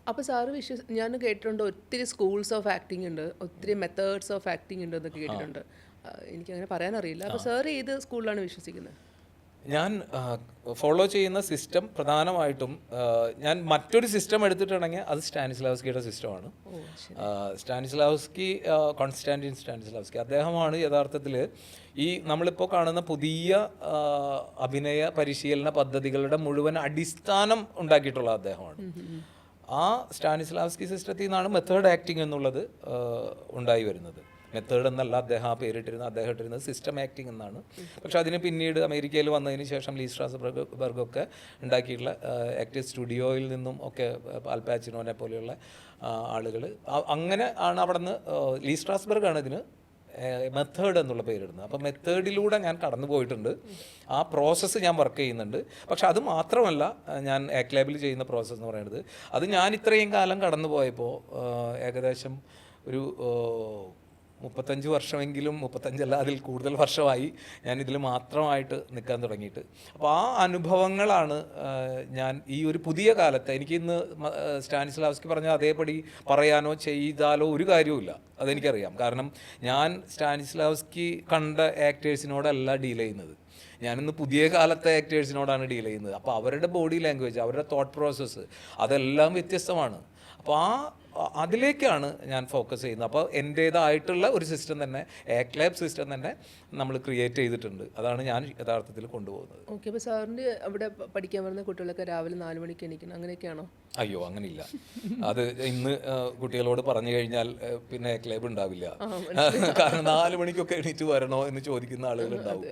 അപ്പോൾ സാറ് ഞാൻ കേട്ടിട്ടുണ്ട് ഒത്തിരി സ്കൂൾസ് ഓഫ് ആക്ടിംഗ് ഉണ്ട്, ഒത്തിരി മെത്തേഡ്സ് ഓഫ് ആക്ടിംഗ് ഉണ്ട് എന്നൊക്കെ കേട്ടിട്ടുണ്ട്. എനിക്കങ്ങനെ പറയാനറിയില്ല. അപ്പോൾ സാർ ഏത് സ്കൂളിലാണ് വിശ്വസിക്കുന്നത്? ഞാൻ ഫോളോ ചെയ്യുന്ന സിസ്റ്റം പ്രധാനമായിട്ടും ഞാൻ മറ്റൊരു സിസ്റ്റം എടുത്തിട്ടുണ്ടെങ്കിൽ അത് സ്റ്റാനിസ്ലാവ്സ്കിയുടെ സിസ്റ്റമാണ്. കോൺസ്റ്റാന്റിൻ സ്റ്റാനിസ്ലാവ്സ്കി അദ്ദേഹമാണ് യഥാർത്ഥത്തിൽ ഈ നമ്മളിപ്പോൾ കാണുന്ന പുതിയ അഭിനയ പരിശീലന പദ്ധതികളുടെ മുഴുവൻ അടിസ്ഥാനം ഉണ്ടാക്കിയിട്ടുള്ള അദ്ദേഹമാണ്. ആ സ്റ്റാനിസ്ലാവ്സ്കി സിസ്റ്റത്തിൽ നിന്നാണ് മെത്തേഡ് ആക്ടിങ് എന്നുള്ളത് ഉണ്ടായി വരുന്നത്. മെത്തേഡ് എന്നല്ല അദ്ദേഹം ആ പേരിട്ടിരുന്നത്, അദ്ദേഹം ഇട്ടിരുന്നത് സിസ്റ്റം ആക്ടിങ് എന്നാണ്. പക്ഷെ അതിന് പിന്നീട് അമേരിക്കയിൽ വന്നതിന് ശേഷം ലീ സ്ട്രാസ്ബർഗൊക്കെ ഉണ്ടാക്കിയിട്ടുള്ള ആക്ടേഴ്സ് സ്റ്റുഡിയോയിൽ നിന്നും ഒക്കെ ആൽപാച്ചിനോനെ പോലെയുള്ള ആളുകൾ അങ്ങനെ ആണ് അവിടെ നിന്ന് ലീ സ്ട്രാസ്ബർഗാണ് ഇതിന് മെത്തേഡ് എന്നുള്ള പേരിടുന്നത്. അപ്പോൾ മെത്തേഡിലൂടെ ഞാൻ കടന്നു പോയിട്ടുണ്ട്. ആ പ്രോസസ്സ് ഞാൻ വർക്ക് ചെയ്യുന്നുണ്ട്. പക്ഷെ അത് മാത്രമല്ല ഞാൻ ആക്ട് ലാബിൽ ചെയ്യുന്ന പ്രോസസ്സ് എന്ന് പറയുന്നത്, അത് ഞാൻ ഇത്രയും കാലം കടന്നു പോയപ്പോൾ ഏകദേശം ഒരു 35 വർഷമെങ്കിലും, 35 അതിൽ കൂടുതൽ വർഷമായി ഞാൻ ഇതിൽ മാത്രമായിട്ട് നിൽക്കാൻ തുടങ്ങിയിട്ട്. അപ്പോൾ ആ അനുഭവങ്ങളാണ് ഞാൻ ഈ ഒരു പുതിയ കാലത്ത് എനിക്കിന്ന് സ്റ്റാനിസ്ലാവ്സ്കി പറഞ്ഞ അതേപടി പറയാനോ ചെയ്താലോ ഒരു കാര്യവുമില്ല, അതെനിക്കറിയാം. കാരണം ഞാൻ സ്റ്റാനിസ്ലാവ്സ്കി കണ്ട ആക്ടേഴ്സിനോടല്ല ഡീൽ ചെയ്യുന്നത്, ഞാനിന്ന് പുതിയ കാലത്തെ ആക്ടേഴ്സിനോടാണ് ഡീൽ ചെയ്യുന്നത്. അപ്പോൾ അവരുടെ ബോഡി ലാംഗ്വേജ്, അവരുടെ തോട്ട് പ്രോസസ്സ് അതെല്ലാം വ്യത്യസ്തമാണ്. അപ്പോൾ അതിലേക്കാണ് ഞാൻ ഫോക്കസ് ചെയ്യുന്നത്. അപ്പോൾ എൻ്റേതായിട്ടുള്ള ഒരു സിസ്റ്റം തന്നെ, ആക്ട് ലാബ് സിസ്റ്റം തന്നെ നമ്മൾ ക്രിയേറ്റ് ചെയ്തിട്ടുണ്ട്. അതാണ് ഞാൻ യഥാർത്ഥത്തിൽ കൊണ്ടുപോകുന്നത്. ഓക്കെ. അപ്പോൾ സാറിൻ്റെ അവിടെ പഠിക്കാൻ വരുന്ന കുട്ടികളൊക്കെ രാവിലെ 4 മണിക്ക് എണീക്കണം, അങ്ങനെയൊക്കെയാണോ? അയ്യോ, അങ്ങനെയില്ല. അത് ഇന്ന് കുട്ടികളോട് പറഞ്ഞു കഴിഞ്ഞാൽ പിന്നെ ആക്ട് ലാബ് ഉണ്ടാവില്ല. കാരണം 4 മണിക്കൊക്കെ എണീറ്റ് വരണോ എന്ന് ചോദിക്കുന്ന ആളുകളുണ്ടാവും,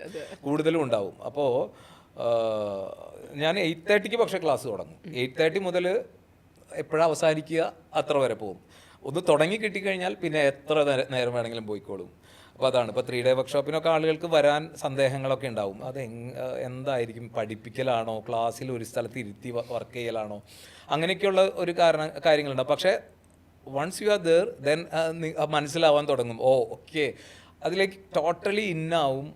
കൂടുതലും ഉണ്ടാവും. അപ്പോൾ ഞാൻ 8:30 പക്ഷേ ക്ലാസ് തുടങ്ങും. 8:30 മുതൽ എപ്പോഴാണ് അവസാനിക്കുക അത്ര വരെ പോകും. ഒന്ന് തുടങ്ങി കിട്ടിക്കഴിഞ്ഞാൽ പിന്നെ എത്ര നേരം വേണമെങ്കിലും പോയിക്കോളും. അപ്പോൾ അതാണ്. ഇപ്പോൾ 3 ഡേ വർക്ക്ഷോപ്പിനൊക്കെ ആളുകൾക്ക് വരാൻ സന്ദേഹങ്ങളൊക്കെ ഉണ്ടാവും. അത് എന്തായിരിക്കും, പഠിപ്പിക്കലാണോ, ക്ലാസ്സിൽ ഒരു സ്ഥലത്ത് ഇരുത്തി വർക്ക് ചെയ്യലാണോ, അങ്ങനെയൊക്കെയുള്ള ഒരു കാര്യങ്ങളുണ്ടാവും. പക്ഷേ once you are there then മനസ്സിലാവാൻ തുടങ്ങും. ഓക്കെ, അതിലേക്ക് ടോട്ടലി ഇന്നാവും.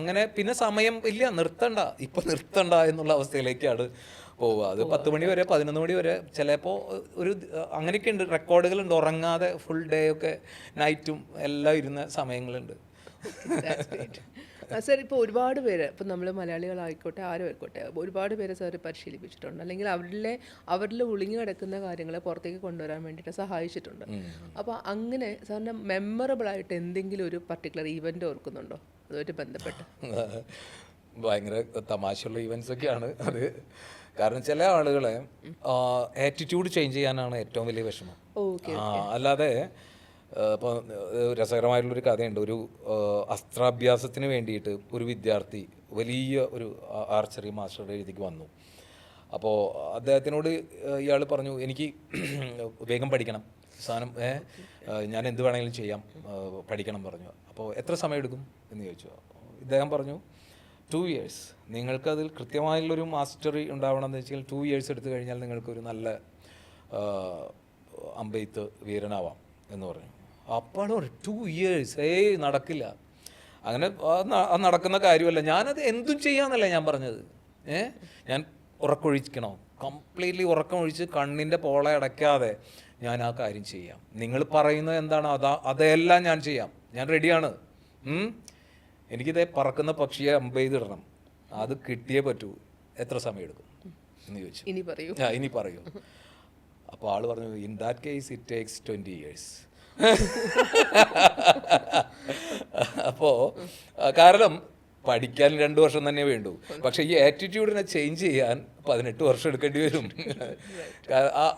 അങ്ങനെ പിന്നെ സമയം ഇല്ല, നിർത്തണ്ട എന്നുള്ള അവസ്ഥയിലേക്കാണ് പോവുക. അത് 10 മണി വരെ, 11 മണി വരെ, ചിലപ്പോൾ ഒരു അങ്ങനെയൊക്കെ ഉണ്ട്. റെക്കോർഡുകളുണ്ട്, ഉറങ്ങാതെ ഫുൾ ഡേ ഒക്കെ നൈറ്റും എല്ലാം ഇരുന്ന സമയങ്ങളുണ്ട്. സാർ, ഇപ്പോൾ ഒരുപാട് പേര്, ഇപ്പം നമ്മൾ മലയാളികളായിക്കോട്ടെ ആരും ആയിക്കോട്ടെ, ഒരുപാട് പേര് സാർ പരിശീലിപ്പിച്ചിട്ടുണ്ട്, അല്ലെങ്കിൽ അവരിൽ ഒളിഞ്ഞു കിടക്കുന്ന കാര്യങ്ങളെ പുറത്തേക്ക് കൊണ്ടുവരാൻ വേണ്ടിയിട്ട് സഹായിച്ചിട്ടുണ്ട്. അപ്പോൾ അങ്ങനെ സാറിന് മെമ്മറബിൾ ആയിട്ട് എന്തെങ്കിലും ഒരു പർട്ടിക്കുലർ ഈവൻ്റ് ഓർക്കുന്നുണ്ടോ അതുമായിട്ട് ബന്ധപ്പെട്ട്? ഭയങ്കര തമാശയുള്ള ഈവൻസ് ഒക്കെയാണ് അത്. കാരണം ചില ആളുകളെ ആറ്റിറ്റ്യൂഡ് ചേഞ്ച് ചെയ്യാനാണ് ഏറ്റവും വലിയ വിഷമം. അല്ലാതെ ഇപ്പോൾ രസകരമായിട്ടുള്ളൊരു കഥയുണ്ട്. ഒരു അസ്ത്രാഭ്യാസത്തിന് വേണ്ടിയിട്ട് ഒരു വിദ്യാർത്ഥി വലിയ ഒരു ആർച്ചറി മാസ്റ്ററുടെ എഴുതിക്ക് വന്നു. അപ്പോൾ അദ്ദേഹത്തിനോട് ഇയാൾ പറഞ്ഞു, എനിക്ക് വേഗം പഠിക്കണം, സാധനം ഞാൻ എന്ത് വേണമെങ്കിലും ചെയ്യാം, പഠിക്കണം പറഞ്ഞു. അപ്പോൾ എത്ര സമയം എടുക്കും എന്ന് ചോദിച്ചു. ഇദ്ദേഹം പറഞ്ഞു 2 years. നിങ്ങൾക്കതിൽ കൃത്യമായുള്ളൊരു മാസ്റ്ററി ഉണ്ടാവണമെന്ന് വെച്ചാൽ 2 years എടുത്തു കഴിഞ്ഞാൽ നിങ്ങൾക്കൊരു നല്ല അമ്പെയ്ത്ത് വീരനാവാം എന്ന് പറഞ്ഞു. അപ്പോൾ 2 years നടക്കില്ല, അങ്ങനെ നടക്കുന്ന കാര്യമല്ല. ഞാനത് എന്തും ചെയ്യാന്നല്ല ഞാൻ പറഞ്ഞത്. ഞാൻ ഉറക്കൊഴിക്കണോ, കംപ്ലീറ്റ്ലി ഉറക്കമൊഴിച്ച് കണ്ണിൻ്റെ പോള അടയ്ക്കാതെ ഞാൻ ആ കാര്യം ചെയ്യാം. നിങ്ങൾ പറയുന്നത് എന്താണോ അതെല്ലാം ഞാൻ ചെയ്യാം, ഞാൻ റെഡിയാണ്. എനിക്കിതേ പറക്കുന്ന പക്ഷിയെ അമ്പെയ്തിടണം, അത് കിട്ടിയേ പറ്റൂ, എത്ര സമയം എടുക്കും എന്ന് ചോദിച്ചു. ഇനി പറയൂ. അപ്പോൾ ആൾ പറഞ്ഞു, in that case it takes 20 years. അപ്പോൾ കാരണം പഠിക്കാൻ 2 വർഷം തന്നെ വേണ്ടു, പക്ഷേ ഈ ആറ്റിറ്റ്യൂഡിനെ ചേഞ്ച് ചെയ്യാൻ 18 വർഷം എടുക്കേണ്ടി വരും.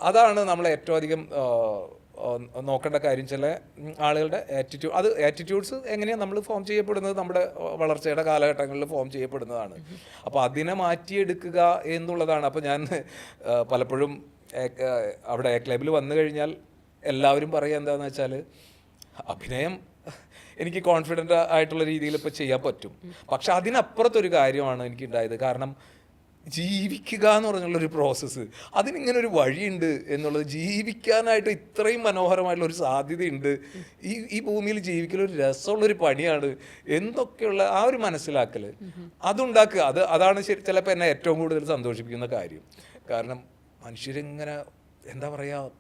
അതാണ് നമ്മൾ ഏറ്റവും അധികം നോക്കേണ്ട കാര്യം. ചില ആളുകളുടെ ആറ്റിറ്റ്യൂഡ്സ് എങ്ങനെയാണ് നമ്മൾ ഫോം ചെയ്യപ്പെടുന്നത്, നമ്മുടെ വളർച്ചയുടെ കാലഘട്ടങ്ങളിൽ ഫോം ചെയ്യപ്പെടുന്നതാണ്. അപ്പോൾ അതിനെ മാറ്റിയെടുക്കുക എന്നുള്ളതാണ്. അപ്പോൾ ഞാൻ പലപ്പോഴും അവിടെ ആക്ട് ലാബിൽ വന്നു കഴിഞ്ഞാൽ എല്ലാവരും പറയുക എന്താണെന്ന് വെച്ചാൽ, അഭിനയം എനിക്ക് കോൺഫിഡൻ്റ് ആയിട്ടുള്ള രീതിയിൽ ഇപ്പോൾ ചെയ്യാൻ പറ്റും, പക്ഷെ അതിനപ്പുറത്തൊരു കാര്യമാണ് എനിക്കുണ്ടായത്. കാരണം ജീവിക്കുക എന്ന് പറഞ്ഞുള്ളൊരു പ്രോസസ്സ്, അതിനിങ്ങനെ ഒരു വഴിയുണ്ട് എന്നുള്ളത്, ജീവിക്കാനായിട്ട് ഇത്രയും മനോഹരമായിട്ടുള്ളൊരു സാധ്യതയുണ്ട്, ഈ ഭൂമിയിൽ ജീവിക്കലൊരു രസമുള്ളൊരു പണിയാണ് എന്തൊക്കെയുള്ള ആ ഒരു മനസ്സിലാക്കൽ അതുണ്ടാക്കുക. അതാണ് ചിലപ്പോൾ എന്നെ ഏറ്റവും കൂടുതൽ സന്തോഷിപ്പിക്കുന്ന കാര്യം. കാരണം മനുഷ്യരിങ്ങനെ എന്താ പറയുക,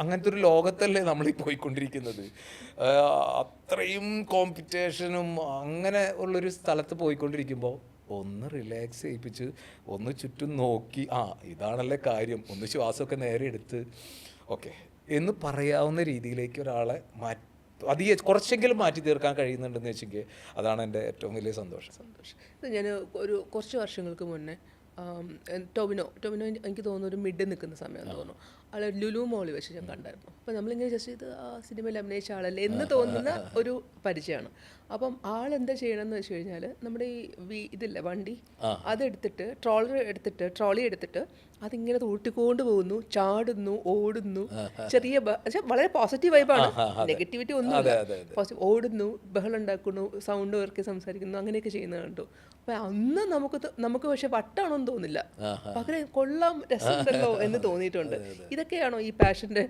അങ്ങനത്തെ ഒരു ലോകത്തല്ലേ നമ്മൾ ഈ പോയിക്കൊണ്ടിരിക്കുന്നത്. അത്രയും കോമ്പറ്റീഷനും അങ്ങനെ ഉള്ളൊരു സ്ഥലത്ത് പോയിക്കൊണ്ടിരിക്കുമ്പോൾ ഒന്ന് റിലാക്സ് ചെയ്യിപ്പിച്ച് ഒന്ന് ചുറ്റും നോക്കി, ഇതാണല്ലേ കാര്യം, ഒന്ന് ശ്വാസമൊക്കെ നേരെ എടുത്ത് ഓക്കെ എന്ന് പറയാവുന്ന രീതിയിലേക്ക് ഒരാളെ കുറച്ചെങ്കിലും മാറ്റി തീർക്കാൻ കഴിയുന്നുണ്ടെന്ന് വെച്ചെങ്കിൽ അതാണ് എൻ്റെ ഏറ്റവും വലിയ സന്തോഷം. ഞാൻ കുറച്ച് വർഷങ്ങൾക്ക് മുന്നേ ടൊവിനോ എനിക്ക് തോന്നുന്നു ഒരു മിഡ് നിൽക്കുന്ന സമയം തോന്നുന്നു, ആളെ ലുലു മോളിൽ വെച്ച് ഞാൻ കണ്ടായിരുന്നു. അപ്പം നമ്മളിങ്ങനെ ജസ്റ്റ് ഇത് ആ സിനിമയിൽ അഭിനയിച്ച ആളല്ലേ എന്ന് തോന്നുന്ന ഒരു പരിചയമാണ്. അപ്പം ആളെന്താ ചെയ്യണമെന്ന് വെച്ച് കഴിഞ്ഞാൽ നമ്മുടെ ഈ ഇതില്ല വണ്ടി, അതെടുത്തിട്ട് ട്രോളി എടുത്തിട്ട് അതിങ്ങനെ തൂട്ടിക്കൊണ്ട് പോകുന്നു, ചാടുന്നു, ഓടുന്നു, ചെറിയ വളരെ പോസിറ്റീവ് വൈബാണ്, നെഗറ്റിവിറ്റി ഒന്നുമില്ല. ഓടുന്നു, ബഹളം ഉണ്ടാക്കുന്നു, സൗണ്ട് ഇറക്കി സംസാരിക്കുന്നു, അങ്ങനെയൊക്കെ ചെയ്യുന്നത് കണ്ടു. അപ്പം അന്ന് നമുക്ക് പക്ഷെ വട്ടാണോന്ന് തോന്നില്ല, പകരം കൊള്ളാം, രസമുണ്ടല്ലോ എന്ന് തോന്നിയിട്ടുണ്ട്. ഇതൊക്കെയാണോ ഈ പാഷന്റെ?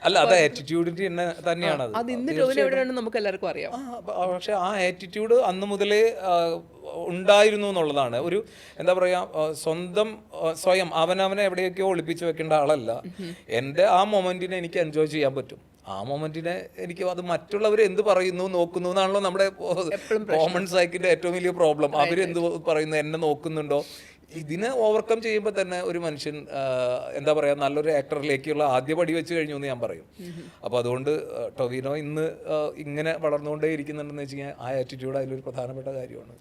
അല്ല, അത് ആറ്റിറ്റ്യൂഡിന്റെ തന്നെയാണ്. അത് ഇന്ന് ടോവിനോ എവിടെയാണെന്ന് നമുക്ക് എല്ലാവർക്കും അറിയാം. പക്ഷെ ആ ആറ്റിറ്റ്യൂഡ് അന്ന് മുതലേ ഉണ്ടായിരുന്നു എന്നുള്ളതാണ്. ഒരു എന്താ പറയുക, സ്വയം അവനവനെ എവിടെയൊക്കെയോ ഒളിപ്പിച്ച് വെക്കേണ്ട ആളല്ല. എൻ്റെ ആ മൊമെന്റിനെ എനിക്ക് എൻജോയ് ചെയ്യാൻ പറ്റും. ആ മൊമെന്റിനെ എനിക്ക് അത് മറ്റുള്ളവർ എന്ത് പറയുന്നു നോക്കുന്നു എന്നാണല്ലോ നമ്മുടെ കോമൺ സൈക്കിന്റെ ഏറ്റവും വലിയ പ്രോബ്ലം. അവരെന്ത് പറയുന്നു, എന്നെ നോക്കുന്നുണ്ടോ? ഇതിനെ ഓവർകം ചെയ്യുമ്പോൾ തന്നെ ഒരു മനുഷ്യൻ എന്താ പറയുക, നല്ലൊരു ആക്ടറിലേക്കുള്ള ആദ്യ പടി വെച്ച് കഴിഞ്ഞു എന്ന് ഞാൻ പറയും. അപ്പോൾ അതുകൊണ്ട് ടൊവിനോ ഇന്ന് ഇങ്ങനെ വളർന്നുകൊണ്ടേ ഇരിക്കുന്നുണ്ടെന്ന് വെച്ച് കഴിഞ്ഞാൽ ആ ആറ്റിറ്റ്യൂഡ് അതിലൊരു പ്രധാനപ്പെട്ട കാര്യമാണ്.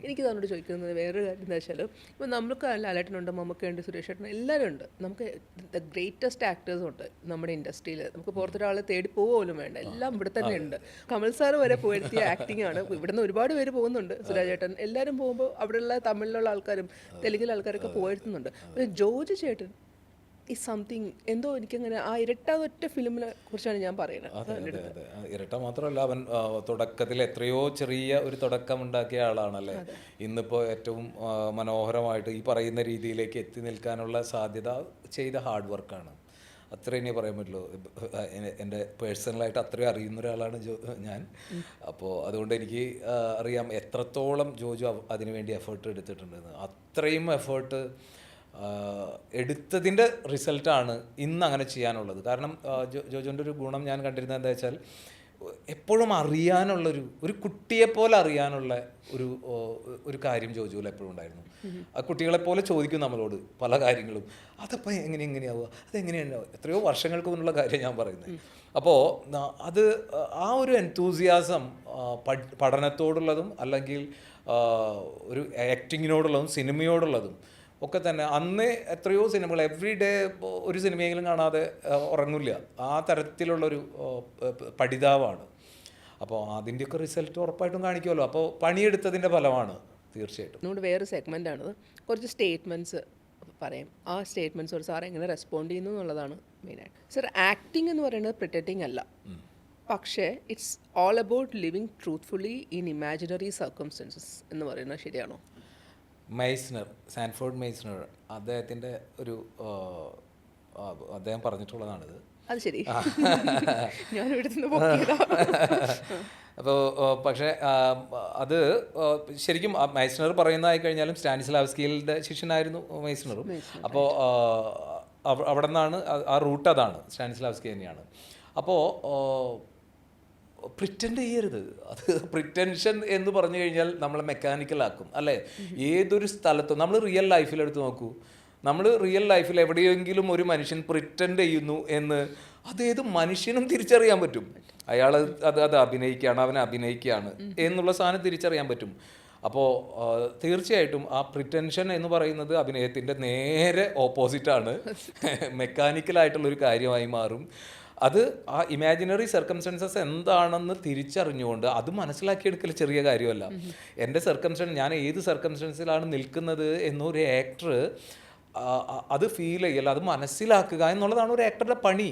എനിക്ക് തന്നോട് ചോദിക്കുന്നത് വേറൊരു കാര്യം എന്താ വെച്ചാൽ, ഇപ്പോൾ നമുക്ക് ലാലേട്ടനുണ്ട്, മമ്മൂക്കയുണ്ട്, സുരേഷ് ഏട്ടൻ, എല്ലാവരും ഉണ്ട്. നമുക്ക് ദ ഗ്രേറ്റസ്റ്റ് ആക്ടേഴ്സും ഉണ്ട് നമ്മുടെ ഇൻഡസ്ട്രിയിൽ. നമുക്ക് പുറത്തൊരാളെ തേടി പോലും വേണ്ട, എല്ലാം ഇവിടെ തന്നെ ഉണ്ട്. കമൽ സാറ് വരെ പോയിരുത്തിയ ആക്ടിങ് ആണ്. ഇവിടുന്ന് ഒരുപാട് പേര് പോകുന്നുണ്ട്, സുരാജ് ഏട്ടൻ, എല്ലാവരും പോകുമ്പോൾ അവിടെയുള്ള തമിഴിലുള്ള ആൾക്കാരും തെലുങ്കിലെ ആൾക്കാരൊക്കെ പോയിരുത്തുന്നുണ്ട്. ജോർജ് ചേട്ടൻ ഈ സംതിങ് എന്തോ എനിക്കങ്ങനെ ആ ഇരട്ട ഒറ്റ ഫിലിമിനെ കുറിച്ചാണ് ഞാൻ പറയുന്നത്. ഇരട്ട മാത്രമല്ല, അവൻ തുടക്കത്തിൽ എത്രയോ ചെറിയ ഒരു തുടക്കം ഉണ്ടാക്കിയ ആളാണല്ലേ. ഇന്നിപ്പോൾ ഏറ്റവും മനോഹരമായിട്ട് ഈ പറയുന്ന രീതിയിലേക്ക് എത്തി നിൽക്കാനുള്ള സാധ്യത ചെയ്ത ഹാർഡ് വർക്കാണ്. അത്ര ഇനി പറയാൻ പറ്റുള്ളൂ. എൻ്റെ പേഴ്സണലായിട്ട് അത്രയും അറിയുന്ന ഒരാളാണ് ഞാൻ. അപ്പോൾ അതുകൊണ്ട് എനിക്ക് അറിയാം എത്രത്തോളം ജോജു അതിനുവേണ്ടി എഫേർട്ട് എടുത്തിട്ടുണ്ടെന്ന്. അത്രയും എഫേർട്ട് എടുത്തതിൻ്റെ റിസൾട്ടാണ് ഇന്ന് അങ്ങനെ ചെയ്യാനുള്ളത്. കാരണം ജോജുവിൻ്റെ ഒരു ഗുണം ഞാൻ കണ്ടിരുന്നത് എന്താ വെച്ചാൽ, എപ്പോഴും ഒരു കുട്ടിയെപ്പോലെ അറിയാനുള്ള ഒരു കാര്യം ജോജുവിൽ എപ്പോഴും ഉണ്ടായിരുന്നു. ആ കുട്ടികളെപ്പോലെ ചോദിക്കും നമ്മളോട് പല കാര്യങ്ങളും. അതപ്പോൾ എങ്ങനെയാവുക, അതെങ്ങനെയാണ്, എത്രയോ വർഷങ്ങൾക്ക് മുന്നുള്ള കാര്യം ഞാൻ പറയുന്നത്. അപ്പോൾ അത് ആ ഒരു എൻതൂസിയാസം പഠനത്തോടുള്ളതും അല്ലെങ്കിൽ ഒരു ആക്ടിങ്ങിനോടുള്ളതും സിനിമയോടുള്ളതും ഒക്കെ തന്നെ അന്ന് എത്രയോ സിനിമകൾ എവറി ഡേ ഒരു സിനിമയെങ്കിലും കാണാതെ ഉറങ്ങില്ല. ആ തരത്തിലുള്ളൊരു പഠിതാവാണ്. അപ്പോൾ അതിൻ്റെയൊക്കെ റിസൾട്ട് ഉറപ്പായിട്ടും കാണിക്കുമല്ലോ. അപ്പോൾ പണിയെടുത്തതിൻ്റെ ഫലമാണ് തീർച്ചയായിട്ടും. നമ്മുടെ വേറെ സെഗ്മെൻ്റാണത്. കുറച്ച് സ്റ്റേറ്റ്മെൻറ്റ്സ് പറയും. ആ സ്റ്റേറ്റ്മെൻറ്റ്സോട് സാർ എങ്ങനെ റെസ്പോണ്ട് ചെയ്യുന്നു എന്നുള്ളതാണ് മെയിനായിട്ട്. സാർ, ആക്ടിങ് എന്ന് പറയുന്നത് പ്രിറ്റൻഡിങ് അല്ല, പക്ഷേ it's all about living truthfully in imaginary circumstances എന്ന് പറയുന്നത് ശരിയാണോ? സാൻഫോർഡ് മെയ്സ്നർ അദ്ദേഹത്തിൻ്റെ അദ്ദേഹം പറഞ്ഞിട്ടുള്ളതാണിത്. അത് ശരി, ഞാൻ അപ്പോൾ പക്ഷേ അത് ശരിക്കും മെയ്സ്നർ പറയുന്നതായി കഴിഞ്ഞാലും സ്റ്റാനിസ്ലാവ്സ്കിയുടെ ശിഷ്യനായിരുന്നു മെയ്സ്നറും. അപ്പോൾ അവിടെ നിന്നാണ് ആ റൂട്ട്, അതാണ് സ്റ്റാനിസ്ലാവ്സ്കി തന്നെയാണ്. അപ്പോൾ പ്രിറ്റൻഡ് ചെയ്യരുത്. അത് പ്രിറ്റൻഷൻ എന്ന് പറഞ്ഞു കഴിഞ്ഞാൽ നമ്മളെ മെക്കാനിക്കലാക്കും അല്ലേ. ഏതൊരു സ്ഥലത്തും നമ്മൾ റിയൽ ലൈഫിലെടുത്ത് നോക്കൂ. നമ്മൾ റിയൽ ലൈഫിൽ എവിടെയെങ്കിലും ഒരു മനുഷ്യൻ പ്രിറ്റൻഡ് ചെയ്യുന്നു എന്ന് അതേത് മനുഷ്യനും തിരിച്ചറിയാൻ പറ്റും. അയാൾ അത് അഭിനയിക്കുകയാണ്, അവൻ അഭിനയിക്കുകയാണ് എന്നുള്ള സാധനം തിരിച്ചറിയാൻ പറ്റും. അപ്പോൾ തീർച്ചയായിട്ടും ആ പ്രിറ്റൻഷൻ എന്ന് പറയുന്നത് അഭിനയത്തിൻ്റെ നേരെ ഓപ്പോസിറ്റാണ്, മെക്കാനിക്കലായിട്ടുള്ളൊരു കാര്യമായി മാറും. അത് ആ ഇമാജിനറി സർക്കംസ്റ്റൻസസ് എന്താണെന്ന് തിരിച്ചറിഞ്ഞുകൊണ്ട് അത് മനസ്സിലാക്കിയെടുക്കൽ ചെറിയ കാര്യമല്ല. എൻ്റെ ഞാൻ ഏത് സർക്കംസ്റ്റൻസിലാണ് നിൽക്കുന്നത് എന്നൊരു ആക്ടർ അത് ഫീൽ ചെയ്യല്ല, അത് മനസ്സിലാക്കുക എന്നുള്ളതാണ് ഒരു ആക്ടറുടെ പണി.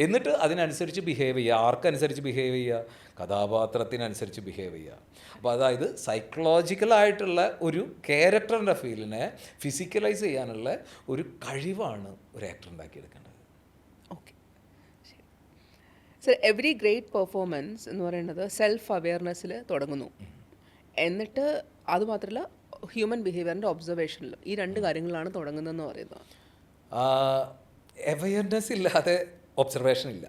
എന്നിട്ട് അതിനനുസരിച്ച് ബിഹേവ് ചെയ്യുക. ആർക്കനുസരിച്ച് ബിഹേവ് ചെയ്യുക? കഥാപാത്രത്തിനനുസരിച്ച് ബിഹേവ് ചെയ്യുക. അപ്പോൾ അതായത് സൈക്കോളജിക്കലായിട്ടുള്ള ഒരു ക്യാരക്ടറിൻ്റെ ഫീലിനെ ഫിസിക്കലൈസ് ചെയ്യാനുള്ള ഒരു കഴിവാണ് ഒരു ആക്ടർ ഉണ്ടാക്കിയെടുക്കേണ്ടത്. സർ, എവറി ഗ്രേറ്റ് പെർഫോമൻസ് എന്ന് പറയുന്നത് സെൽഫ് അവെയർനെസ്സിൽ തുടങ്ങുന്നു. എന്നിട്ട് അതുമാത്രമല്ല ഹ്യൂമൻ ബിഹേവിയറിൻ്റെ ഒബ്സർവേഷനിലും ഈ രണ്ട് കാര്യങ്ങളാണ് തുടങ്ങുന്നതെന്ന് പറയുന്നത്. അവയർനെസ് ഇല്ലാതെ ഒബ്സർവേഷൻ ഇല്ല.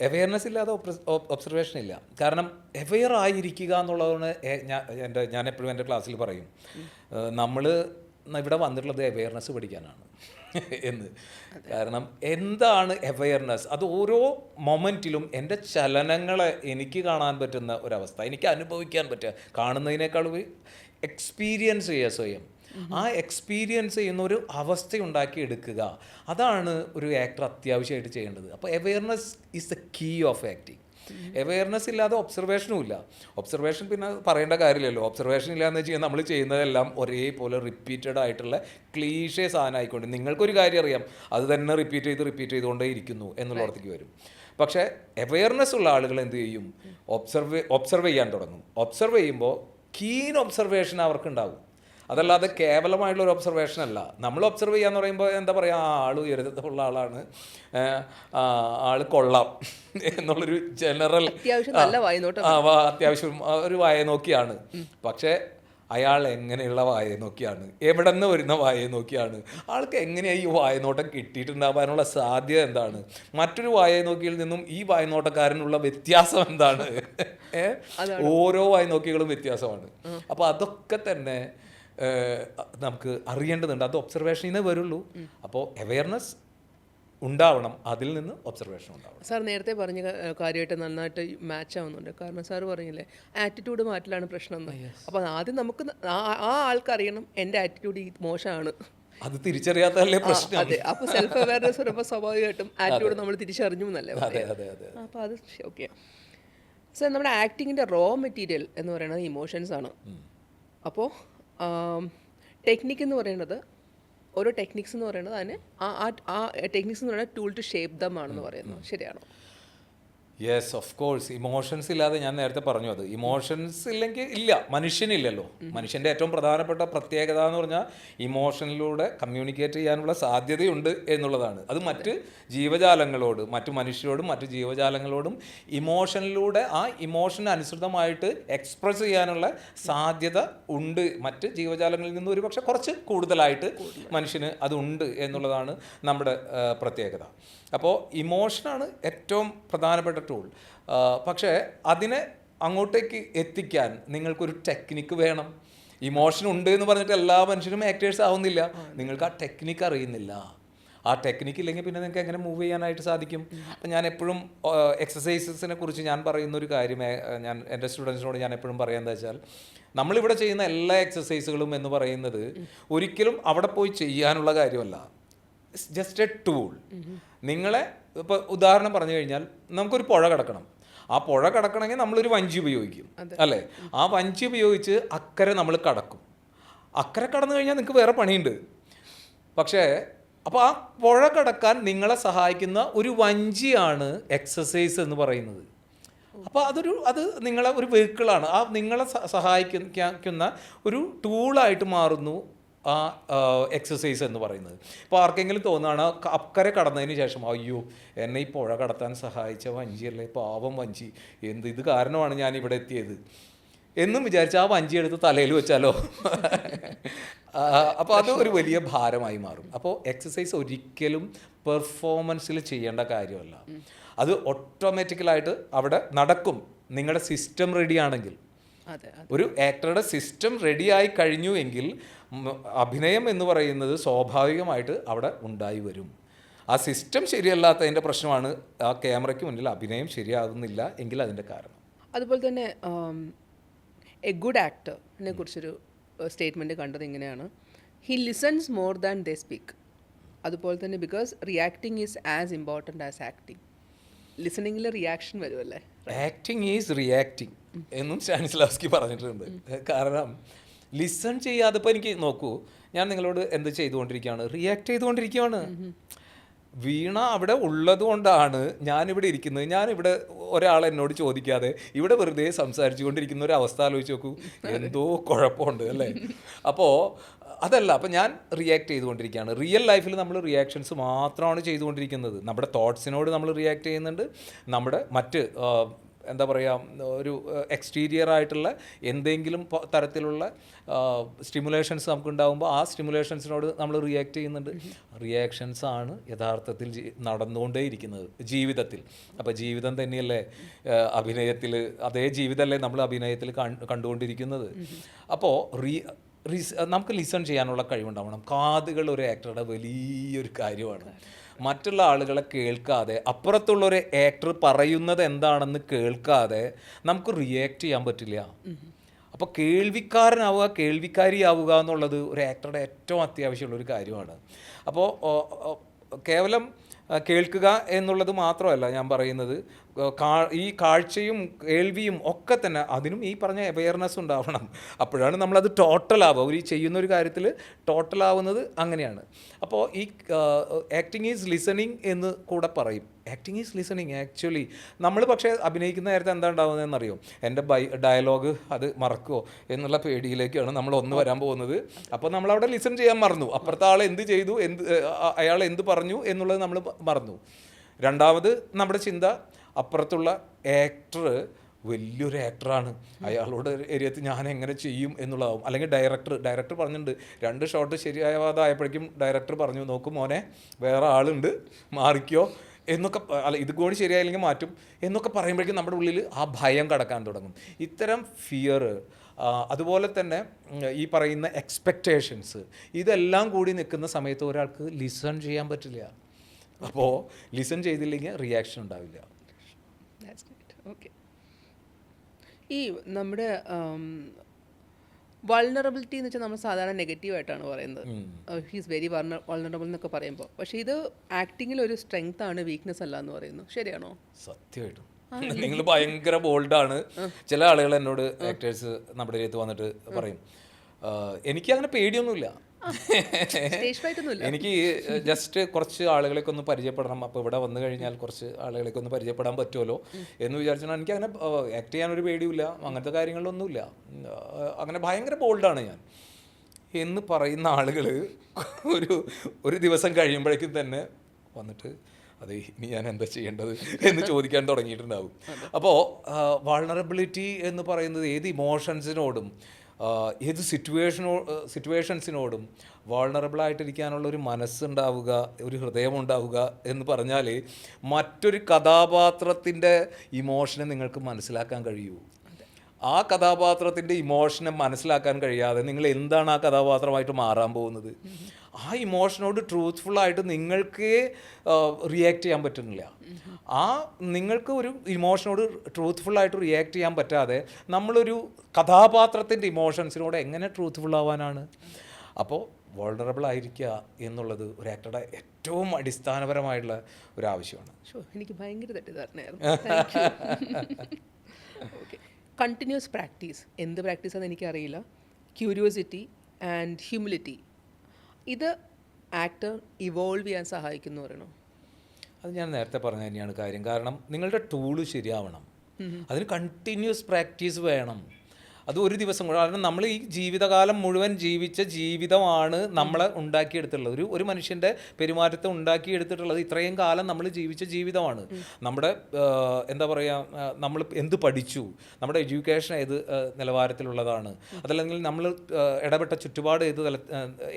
അവയർനെസ് ഇല്ലാതെ ഒബ്സർവേഷൻ ഇല്ല. കാരണം അവെയർ ആയിരിക്കുക എന്നുള്ളതാണ് ഞാൻ എപ്പോഴും എൻ്റെ ക്ലാസ്സിൽ പറയും, നമ്മൾ ഇവിടെ വന്നിട്ടുള്ളത് അവെയർനെസ് പഠിക്കാനാണ് എന്ന്. കാരണം എന്താണ് അവെയർനെസ്? അത് ഓരോ മൊമെൻറ്റിലും എൻ്റെ ചലനങ്ങളെ എനിക്ക് കാണാൻ പറ്റുന്ന ഒരവസ്ഥ, എനിക്ക് അനുഭവിക്കാൻ പറ്റുക, കാണുന്നതിനേക്കാൾ എക്സ്പീരിയൻസ് ചെയ്യുക സ്വയം. ആ എക്സ്പീരിയൻസ് ചെയ്യുന്ന ഒരു അവസ്ഥ ഉണ്ടാക്കി എടുക്കുക, അതാണ് ഒരു ആക്ടർ അത്യാവശ്യമായിട്ട് ചെയ്യേണ്ടത്. അപ്പോൾ awareness is the key of acting. Awareness ഇല്ലാതെ ഒബ്സർവേഷനും ഇല്ല. ഒബ്സർവേഷൻ പിന്നെ പറയേണ്ട കാര്യമില്ലല്ലോ. ഒബ്സർവേഷൻ ഇല്ലയെന്ന് വെച്ച് കഴിഞ്ഞാൽ നമ്മൾ ചെയ്യുന്നതെല്ലാം ഒരേപോലെ റിപ്പീറ്റഡ് ആയിട്ടുള്ള ക്ലീഷേ സാധനം ആയിക്കൊണ്ട് നിങ്ങൾക്കൊരു കാര്യം അറിയാം, അത് തന്നെ റിപ്പീറ്റ് ചെയ്തുകൊണ്ടേ ഇരിക്കുന്നു എന്നുള്ളടത്തേക്ക് വരും. പക്ഷേ അവെയർനെസ് ഉള്ള ആളുകൾ എന്ത് ചെയ്യും? ഒബ്സർവ് ചെയ്യാൻ തുടങ്ങും. ഒബ്സർവ് ചെയ്യുമ്പോൾ കീൻ ഒബ്സർവേഷൻ അവർക്കുണ്ടാവും. അതല്ലാതെ കേവലമായിട്ടുള്ള ഒരു ഒബ്സർവേഷൻ അല്ല. നമ്മൾ ഒബ്സർവ് ചെയ്യാന്ന് പറയുമ്പോൾ എന്താ പറയുക, ആൾ ഉയരത്തിലുള്ള ആളാണ്, ആൾ കൊള്ളാം എന്നുള്ളൊരു ജനറൽ അത്യാവശ്യം ഒരു വായ നോക്കിയാണ്. പക്ഷേ അയാൾ എങ്ങനെയുള്ള വായ നോക്കിയാണ്, എവിടെ നിന്ന് വരുന്ന വായ നോക്കിയാണ്, ആൾക്ക് എങ്ങനെയാണ് ഈ വായനോട്ടം കിട്ടിയിട്ടുണ്ടാവാനുള്ള സാധ്യത എന്താണ്, മറ്റൊരു വായ നോക്കിയിൽ നിന്നും ഈ വായനോട്ടക്കാരനുള്ള വ്യത്യാസം എന്താണ്? ഓരോ വായ നോക്കികളും വ്യത്യാസമാണ്. അപ്പോൾ അതൊക്കെ തന്നെ നമുക്ക് അറിയേണ്ടതുണ്ട്. അത് ഒബ്സർവേഷനിൽ നിന്ന് വരുള്ളൂ. അപ്പോൾ അവെയർനെസ് ഉണ്ടാവണം, അതിൽ നിന്ന് ഒബ്സർവേഷൻ ഉണ്ടാവണം. സാർ നേരത്തെ പറഞ്ഞ കാര്യമായിട്ട് നന്നായിട്ട് മാച്ച് ആവുന്നുണ്ട്. കാരണം സാർ പറഞ്ഞില്ലേ ആറ്റിറ്റ്യൂഡ് മാറ്റലാണ് പ്രശ്നം എന്ന്. അപ്പോൾ ആദ്യം നമുക്ക് ആ ആൾക്കറിയണം എൻ്റെ ആറ്റിറ്റ്യൂഡ് മോശമാണ്, അത് തിരിച്ചറിയാത്തല്ലേ പ്രശ്നം. അതെ, അപ്പോൾ സെൽഫ് അവയർനെസ് വരുമ്പോൾ സ്വാഭാവികമായിട്ടും ആറ്റിറ്റ്യൂഡ് നമ്മൾ തിരിച്ചറിഞ്ഞു എന്നല്ലേ. അപ്പോൾ അത് ഓക്കെ. സാർ നമ്മുടെ ആക്ടിങ്ങിൻ്റെ റോ മെറ്റീരിയൽ എന്ന് പറയുന്നത് ഇമോഷൻസ് ആണ്. അപ്പോൾ ടെക്നിക്ക് എന്ന് പറയുന്നത്, ഓരോ ടെക്നിക്സ് എന്ന് പറയുന്നത് അതിന് ആ ടെക്നിക്സ് എന്ന് പറയുന്നത് ടൂൾ ടു ഷേപ്പ് ദം ആണെന്ന് പറയുന്നത് ശരിയാണോ? Yes, of course. ഇമോഷൻസ് ഇല്ലാതെ, ഞാൻ നേരത്തെ പറഞ്ഞു, അത് ഇമോഷൻസ് ഇല്ലെങ്കിൽ ഇല്ല, മനുഷ്യനില്ലല്ലോ. മനുഷ്യൻ്റെ ഏറ്റവും പ്രധാനപ്പെട്ട പ്രത്യേകത എന്ന് പറഞ്ഞാൽ ഇമോഷനിലൂടെ കമ്മ്യൂണിക്കേറ്റ് ചെയ്യാനുള്ള സാധ്യതയുണ്ട് എന്നുള്ളതാണ്. അത് മറ്റ് ജീവജാലങ്ങളോട്, മറ്റു മനുഷ്യരോടും മറ്റു ജീവജാലങ്ങളോടും ഇമോഷനിലൂടെ ആ ഇമോഷന് അനുസൃതമായിട്ട് എക്സ്പ്രസ് ചെയ്യാനുള്ള സാധ്യത ഉണ്ട്. മറ്റ് ജീവജാലങ്ങളിൽ നിന്ന് ഒരുപക്ഷെ കുറച്ച് കൂടുതലായിട്ട് മനുഷ്യന് അതുണ്ട് എന്നുള്ളതാണ് നമ്മുടെ പ്രത്യേകത. അപ്പോൾ ഇമോഷനാണ് ഏറ്റവും പ്രധാനപ്പെട്ട ടൂൾ. പക്ഷേ അതിനെ അങ്ങോട്ടേക്ക് എത്തിക്കാൻ നിങ്ങൾക്കൊരു ടെക്നിക്ക് വേണം. ഇമോഷൻ ഉണ്ട് എന്ന് പറഞ്ഞിട്ട് എല്ലാ മനുഷ്യരും ആക്ടേഴ്സ് ആവുന്നില്ല. നിങ്ങൾക്ക് ആ ടെക്നിക്ക് അറിയുന്നില്ല. ആ ടെക്നിക്ക് ഇല്ലെങ്കിൽ പിന്നെ നിങ്ങൾക്ക് എങ്ങനെ മൂവ് ചെയ്യാനായിട്ട് സാധിക്കും? അപ്പം ഞാൻ എപ്പോഴും എക്സസൈസസിനെ കുറിച്ച് ഞാൻ പറയുന്നൊരു കാര്യം, ഞാൻ എൻ്റെ സ്റ്റുഡൻസിനോട് ഞാൻ എപ്പോഴും പറയാമെന്ന് വെച്ചാൽ, നമ്മളിവിടെ ചെയ്യുന്ന എല്ലാ എക്സസൈസുകളും എന്ന് പറയുന്നത് ഒരിക്കലും അവിടെ പോയി ചെയ്യാനുള്ള കാര്യമല്ല. Just A tool. നിങ്ങളെ ഇപ്പോൾ ഉദാഹരണം പറഞ്ഞു കഴിഞ്ഞാൽ, നമുക്കൊരു പുഴ കടക്കണം. ആ പുഴ കടക്കണമെങ്കിൽ നമ്മളൊരു വഞ്ചി ഉപയോഗിക്കും, അല്ലേ? ആ വഞ്ചി ഉപയോഗിച്ച് അക്കരെ നമ്മൾ കടക്കും. അക്കരെ കടന്നു കഴിഞ്ഞാൽ നിങ്ങൾക്ക് വേറെ പണിയുണ്ട്. പക്ഷേ അപ്പോൾ ആ പുഴ കടക്കാൻ നിങ്ങളെ സഹായിക്കുന്ന ഒരു വഞ്ചിയാണ് എക്സസൈസ് എന്ന് പറയുന്നത്. അപ്പോൾ അത് നിങ്ങളെ ഒരു വെഹിക്കിളാണ്. ആ നിങ്ങളെ സഹായിക്കുന്ന ഒരു ടൂളായിട്ട് മാറുന്നു ആ എക്സസൈസ് എന്ന് പറയുന്നത്. ഇപ്പോൾ ആർക്കെങ്കിലും തോന്നുകയാണ് അക്കരെ കടന്നതിന് ശേഷം, അയ്യോ എന്നെ ഈ പുഴ കടത്താൻ സഹായിച്ച വഞ്ചിയല്ലേ, പാവം വഞ്ചി, ഇത് കാരണമാണ് ഞാൻ ഇവിടെ എത്തിയത് എന്നും വിചാരിച്ച് ആ വഞ്ചി എടുത്ത് തലയിൽ വെച്ചാലോ? അപ്പോൾ അത് ഒരു വലിയ ഭാരമായി മാറും. അപ്പോൾ എക്സസൈസ് ഒരിക്കലും പെർഫോമൻസിൽ ചെയ്യേണ്ട കാര്യമല്ല. അത് ഓട്ടോമാറ്റിക്കലായിട്ട് അവിടെ നടക്കും, നിങ്ങളുടെ സിസ്റ്റം റെഡിയാണെങ്കിൽ. ഒരു ആക്ടറുടെ സിസ്റ്റം റെഡിയായി കഴിഞ്ഞു എങ്കിൽ അഭിനയം എന്ന് പറയുന്നത് സ്വാഭാവികമായിട്ട് അവിടെ ഉണ്ടായി വരും. ആ സിസ്റ്റം ശരിയല്ലാത്തതിൻ്റെ പ്രശ്നമാണ് ആ ക്യാമറയ്ക്ക് മുന്നിൽ അഭിനയം ശരിയാകുന്നില്ല എങ്കിൽ അതിൻ്റെ കാരണം. അതുപോലെ തന്നെ എ ഗുഡ് ആക്ടറിനെ കുറിച്ചൊരു സ്റ്റേറ്റ്മെൻറ്റ് കണ്ടത് ഇങ്ങനെയാണ്: he listens more than they speak. അതുപോലെ തന്നെ because reacting is as important as acting. ലിസണിങ്ങിൽ റിയാക്ഷൻ വരുമല്ലേ? ആക്ടിങ് ഈസ് റിയാക്ടിങ് എന്നും സ്റ്റാനിസ്ലാവ്സ്കി പറഞ്ഞിട്ടുണ്ട്. കാരണം ലിസൺ ചെയ്യാതെ, ഇപ്പോൾ എനിക്ക് നോക്കൂ, ഞാൻ നിങ്ങളോട് എന്ത് ചെയ്തുകൊണ്ടിരിക്കുകയാണ്? റിയാക്ട് ചെയ്തുകൊണ്ടിരിക്കുകയാണ്. വീണ അവിടെ ഉള്ളത് കൊണ്ടാണ് ഞാനിവിടെ ഇരിക്കുന്നത്. ഞാനിവിടെ ഒരാൾ എന്നോട് ചോദിക്കാതെ ഇവിടെ വെറുതെ സംസാരിച്ചു കൊണ്ടിരിക്കുന്ന ഒരു അവസ്ഥ ആലോചിച്ച് നോക്കൂ, എന്തോ കുഴപ്പമുണ്ട് അല്ലേ? അപ്പോൾ അതല്ല, അപ്പോൾ ഞാൻ റിയാക്ട് ചെയ്തുകൊണ്ടിരിക്കുകയാണ്. റിയൽ ലൈഫിൽ നമ്മൾ റിയാക്ഷൻസ് മാത്രമാണ് ചെയ്തുകൊണ്ടിരിക്കുന്നത്. നമ്മുടെ തോട്ട്സിനോട് നമ്മൾ റിയാക്ട് ചെയ്യുന്നുണ്ട്, നമ്മുടെ മറ്റ് എന്താ പറയുക, ഒരു എക്സ്റ്റീരിയർ ആയിട്ടുള്ള എന്തെങ്കിലും തരത്തിലുള്ള സ്റ്റിമുലേഷൻസ് നമുക്ക് ഉണ്ടാകുമ്പോൾ ആ സ്റ്റിമുലേഷൻസിനോട് നമ്മൾ റിയാക്ട് ചെയ്യുന്നുണ്ട്. റിയാക്ഷൻസ് ആണ് യഥാർത്ഥത്തിൽ നടന്നുകൊണ്ടേയിരിക്കുന്നത് ജീവിതത്തിൽ. അപ്പോൾ ജീവിതം തന്നെയല്ലേ അഭിനയത്തിൽ, അതേ ജീവിതമല്ലേ നമ്മൾ അഭിനയത്തിൽ കണ്ടുകൊണ്ടിരിക്കുന്നത്. അപ്പോൾ നമുക്ക് ലിസൺ ചെയ്യാനുള്ള കഴിവുണ്ടാവണം. കാതുകൾ ഒരു ആക്ടറുടെ വലിയൊരു കാര്യമാണ്. മറ്റുള്ള ആളുകളെ കേൾക്കാതെ, അപ്പുറത്തുള്ളൊരു ആക്ടർ പറയുന്നത് എന്താണെന്ന് കേൾക്കാതെ നമുക്ക് റിയാക്ട് ചെയ്യാൻ പറ്റില്ല. അപ്പോൾ കേൾവിക്കാരനാവുക, കേൾവിക്കാരിയാവുക എന്നുള്ളത് ഒരു ആക്ടറുടെ ഏറ്റവും അത്യാവശ്യമുള്ളൊരു കാര്യമാണ്. അപ്പോൾ കേവലം കേൾക്കുക എന്നുള്ളത് മാത്രമല്ല ഞാൻ പറയുന്നത്, ഈ കാഴ്ചയും കേൾവിയും ഒക്കെ തന്നെ അതിനും ഈ പറഞ്ഞ അവെയർനെസ് ഉണ്ടാവണം. അപ്പോഴാണ് നമ്മളത് ടോട്ടലാവുക. ഈ ചെയ്യുന്നൊരു കാര്യത്തിൽ ടോട്ടലാവുന്നത് അങ്ങനെയാണ്. അപ്പോൾ ഈ ആക്ടിങ് ഈസ് ലിസണിങ് എന്ന് കൂടെ പറയും. Acting is listening. ആക്ച്വലി നമ്മൾ പക്ഷേ അഭിനയിക്കുന്ന നേരത്തെ എന്താ ഉണ്ടാകുന്നതെന്നറിയോ? എൻ്റെ ഡയലോഗ് അത് മറക്കുമോ എന്നുള്ള പേടിയിലേക്കാണ് നമ്മൾ ഒന്ന് വരാൻ പോകുന്നത്. അപ്പോൾ നമ്മളവിടെ ലിസൺ ചെയ്യാൻ മറന്നു. അപ്പുറത്തെ ആൾ എന്ത് ചെയ്തു, അയാൾ എന്ത് പറഞ്ഞു എന്നുള്ളത് നമ്മൾ മറന്നു. രണ്ടാമത് നമ്മുടെ ചിന്ത അപ്പുറത്തുള്ള ആക്ടർ വലിയൊരു ആക്ടറാണ്, അയാളോട് ഏരിയത്ത് ഞാൻ എങ്ങനെ ചെയ്യും എന്നുള്ളതാവും. അല്ലെങ്കിൽ ഡയറക്ടർ പറഞ്ഞിട്ടുണ്ട്, 2 ഷോട്ട് ശരിയാവാതായപ്പോഴേക്കും ഡയറക്ടർ പറഞ്ഞു, നോക്കും മോനെ വേറെ ആളുണ്ട് മാറിക്കോ എന്നൊക്കെ, അല്ല ഇത് കൂടി ശരിയായില്ലെങ്കിൽ മാറ്റും എന്നൊക്കെ പറയുമ്പോഴേക്കും നമ്മുടെ ഉള്ളിൽ ആ ഭയം കടക്കാൻ തുടങ്ങും. ഇത്തരം ഫിയർ, അതുപോലെ തന്നെ ഈ പറയുന്ന എക്സ്പെക്റ്റേഷൻസ്, ഇതെല്ലാം കൂടി നിൽക്കുന്ന സമയത്ത് ഒരാൾക്ക് ലിസൺ ചെയ്യാൻ പറ്റില്ല. അപ്പോൾ ലിസൺ ചെയ്തില്ലെങ്കിൽ റിയാക്ഷൻ ഉണ്ടാവില്ല. ഓക്കെ. ഈ നമ്മുടെ വൾണറബിലിറ്റി എന്ന് വെച്ചാൽ നമ്മൾ സാധാരണ നെഗറ്റീവായിട്ടാണ് പറയുന്നത്. ഹീസ് വെരി വൾണറബിൾ എന്നൊക്കെ പറയുമ്പോൾ, പക്ഷേ ഇത് ആക്ടിങ്ങിൽ ഒരു സ്ട്രെങ്ത് ആണ്, വീക്ക്നെസ് അല്ല എന്ന് പറയുന്നു. ശരിയാണോ? സത്യമായിട്ടും നിങ്ങൾ ഭയങ്കര ബോൾഡാണ്. ചില ആളുകൾ എന്നോട്, ആക്ടേഴ്സ് നമ്മുടെ അടുത്ത് വന്നിട്ട് പറയും, എനിക്ക് അങ്ങനെ പേടിയൊന്നുമില്ല, എനിക്ക് ജസ്റ്റ് കുറച്ച് ആളുകളെയൊക്കെ ഒന്ന് പരിചയപ്പെടണം, അപ്പോൾ ഇവിടെ വന്നു കഴിഞ്ഞാൽ കുറച്ച് ആളുകളെയൊക്കെ ഒന്ന് പരിചയപ്പെടാൻ പറ്റുമല്ലോ എന്ന് വിചാരിച്ചാൽ എനിക്ക് അങ്ങനെ ആക്ട് ചെയ്യാനൊരു പേടിയില്ല, അങ്ങനത്തെ കാര്യങ്ങളിലൊന്നുമില്ല, അങ്ങനെ ഭയങ്കര ബോൾഡാണ് ഞാൻ എന്ന് പറയുന്ന ആളുകൾ ഒരു ദിവസം കഴിയുമ്പോഴേക്കും തന്നെ വന്നിട്ട് അതെ ഇനി ഞാൻ എന്താ ചെയ്യേണ്ടത് എന്ന് ചോദിക്കാൻ തുടങ്ങിയിട്ടുണ്ടാവും. അപ്പോൾ വൾണറബിലിറ്റി എന്ന് പറയുന്നത് ഏത് ഇമോഷൻസിനോടും ഏത് സിറ്റുവേഷൻസിനോടും വൾണറബിളായിട്ടിരിക്കാനുള്ള ഒരു മനസ്സുണ്ടാവുക, ഒരു ഹൃദയമുണ്ടാവുക എന്ന് പറഞ്ഞാൽ മറ്റൊരു കഥാപാത്രത്തിൻ്റെ ഇമോഷനെ നിങ്ങൾക്ക് മനസ്സിലാക്കാൻ കഴിയൂ. ആ കഥാപാത്രത്തിൻ്റെ ഇമോഷനെ മനസ്സിലാക്കാൻ കഴിയാതെ നിങ്ങൾ എന്താണ് ആ കഥാപാത്രമായിട്ട് മാറാൻ പോകുന്നത്? ആ ഇമോഷനോട് ട്രൂത്ത്ഫുള്ളായിട്ട് നിങ്ങൾക്ക് റിയാക്ട് ചെയ്യാൻ പറ്റുന്നില്ല. നിങ്ങൾക്ക് ഒരു ഇമോഷനോട് ട്രൂത്ത്ഫുള്ളായിട്ട് റിയാക്ട് ചെയ്യാൻ പറ്റാതെ നമ്മളൊരു കഥാപാത്രത്തിൻ്റെ ഇമോഷൻസിനോട് എങ്ങനെ ട്രൂത്ത്ഫുൾ ആവാനാണ്? അപ്പോൾ വൾണറബിൾ ആയിരിക്കുക എന്നുള്ളത് ഒരു ആക്ടറുടെ ഏറ്റവും അടിസ്ഥാനപരമായിട്ടുള്ള ഒരു ആവശ്യമാണ്. എനിക്ക് ഭയങ്കര തെറ്റിദ്ധാരണയായിരുന്നു. ഓക്കെ. കണ്ടിന്യൂസ് പ്രാക്ടീസ്, എന്ത് പ്രാക്ടീസാണെന്ന് എനിക്കറിയില്ല. ക്യൂരിയോസിറ്റി ആൻഡ് ഹ്യൂമിലിറ്റി, ഇത് ആക്ടർ ഇവോൾവ് ചെയ്യാൻ സഹായിക്കുന്നു പറയണോ? അത് ഞാൻ നേരത്തെ പറഞ്ഞ തന്നെയാണ് കാര്യം. കാരണം നിങ്ങളുടെ ടൂള് ശരിയാവണം, അതിന് കണ്ടിന്യൂസ് പ്രാക്ടീസ് വേണം. അത് ഒരു ദിവസം കൂടെ, കാരണം നമ്മൾ ഈ ജീവിതകാലം മുഴുവൻ ജീവിച്ച ജീവിതമാണ് നമ്മളെ ഉണ്ടാക്കിയെടുത്തിട്ടുള്ളത്. ഒരു മനുഷ്യൻ്റെ പെരുമാറ്റത്തെ ഉണ്ടാക്കിയെടുത്തിട്ടുള്ളത് ഇത്രയും കാലം നമ്മൾ ജീവിച്ച ജീവിതമാണ്. നമ്മുടെ എന്താ പറയുക, നമ്മൾ എന്ത് പഠിച്ചു, നമ്മുടെ എഡ്യൂക്കേഷൻ ഏത് നിലവാരത്തിലുള്ളതാണ്, അതല്ലെങ്കിൽ നമ്മൾ ഇടപെട്ട ചുറ്റുപാട്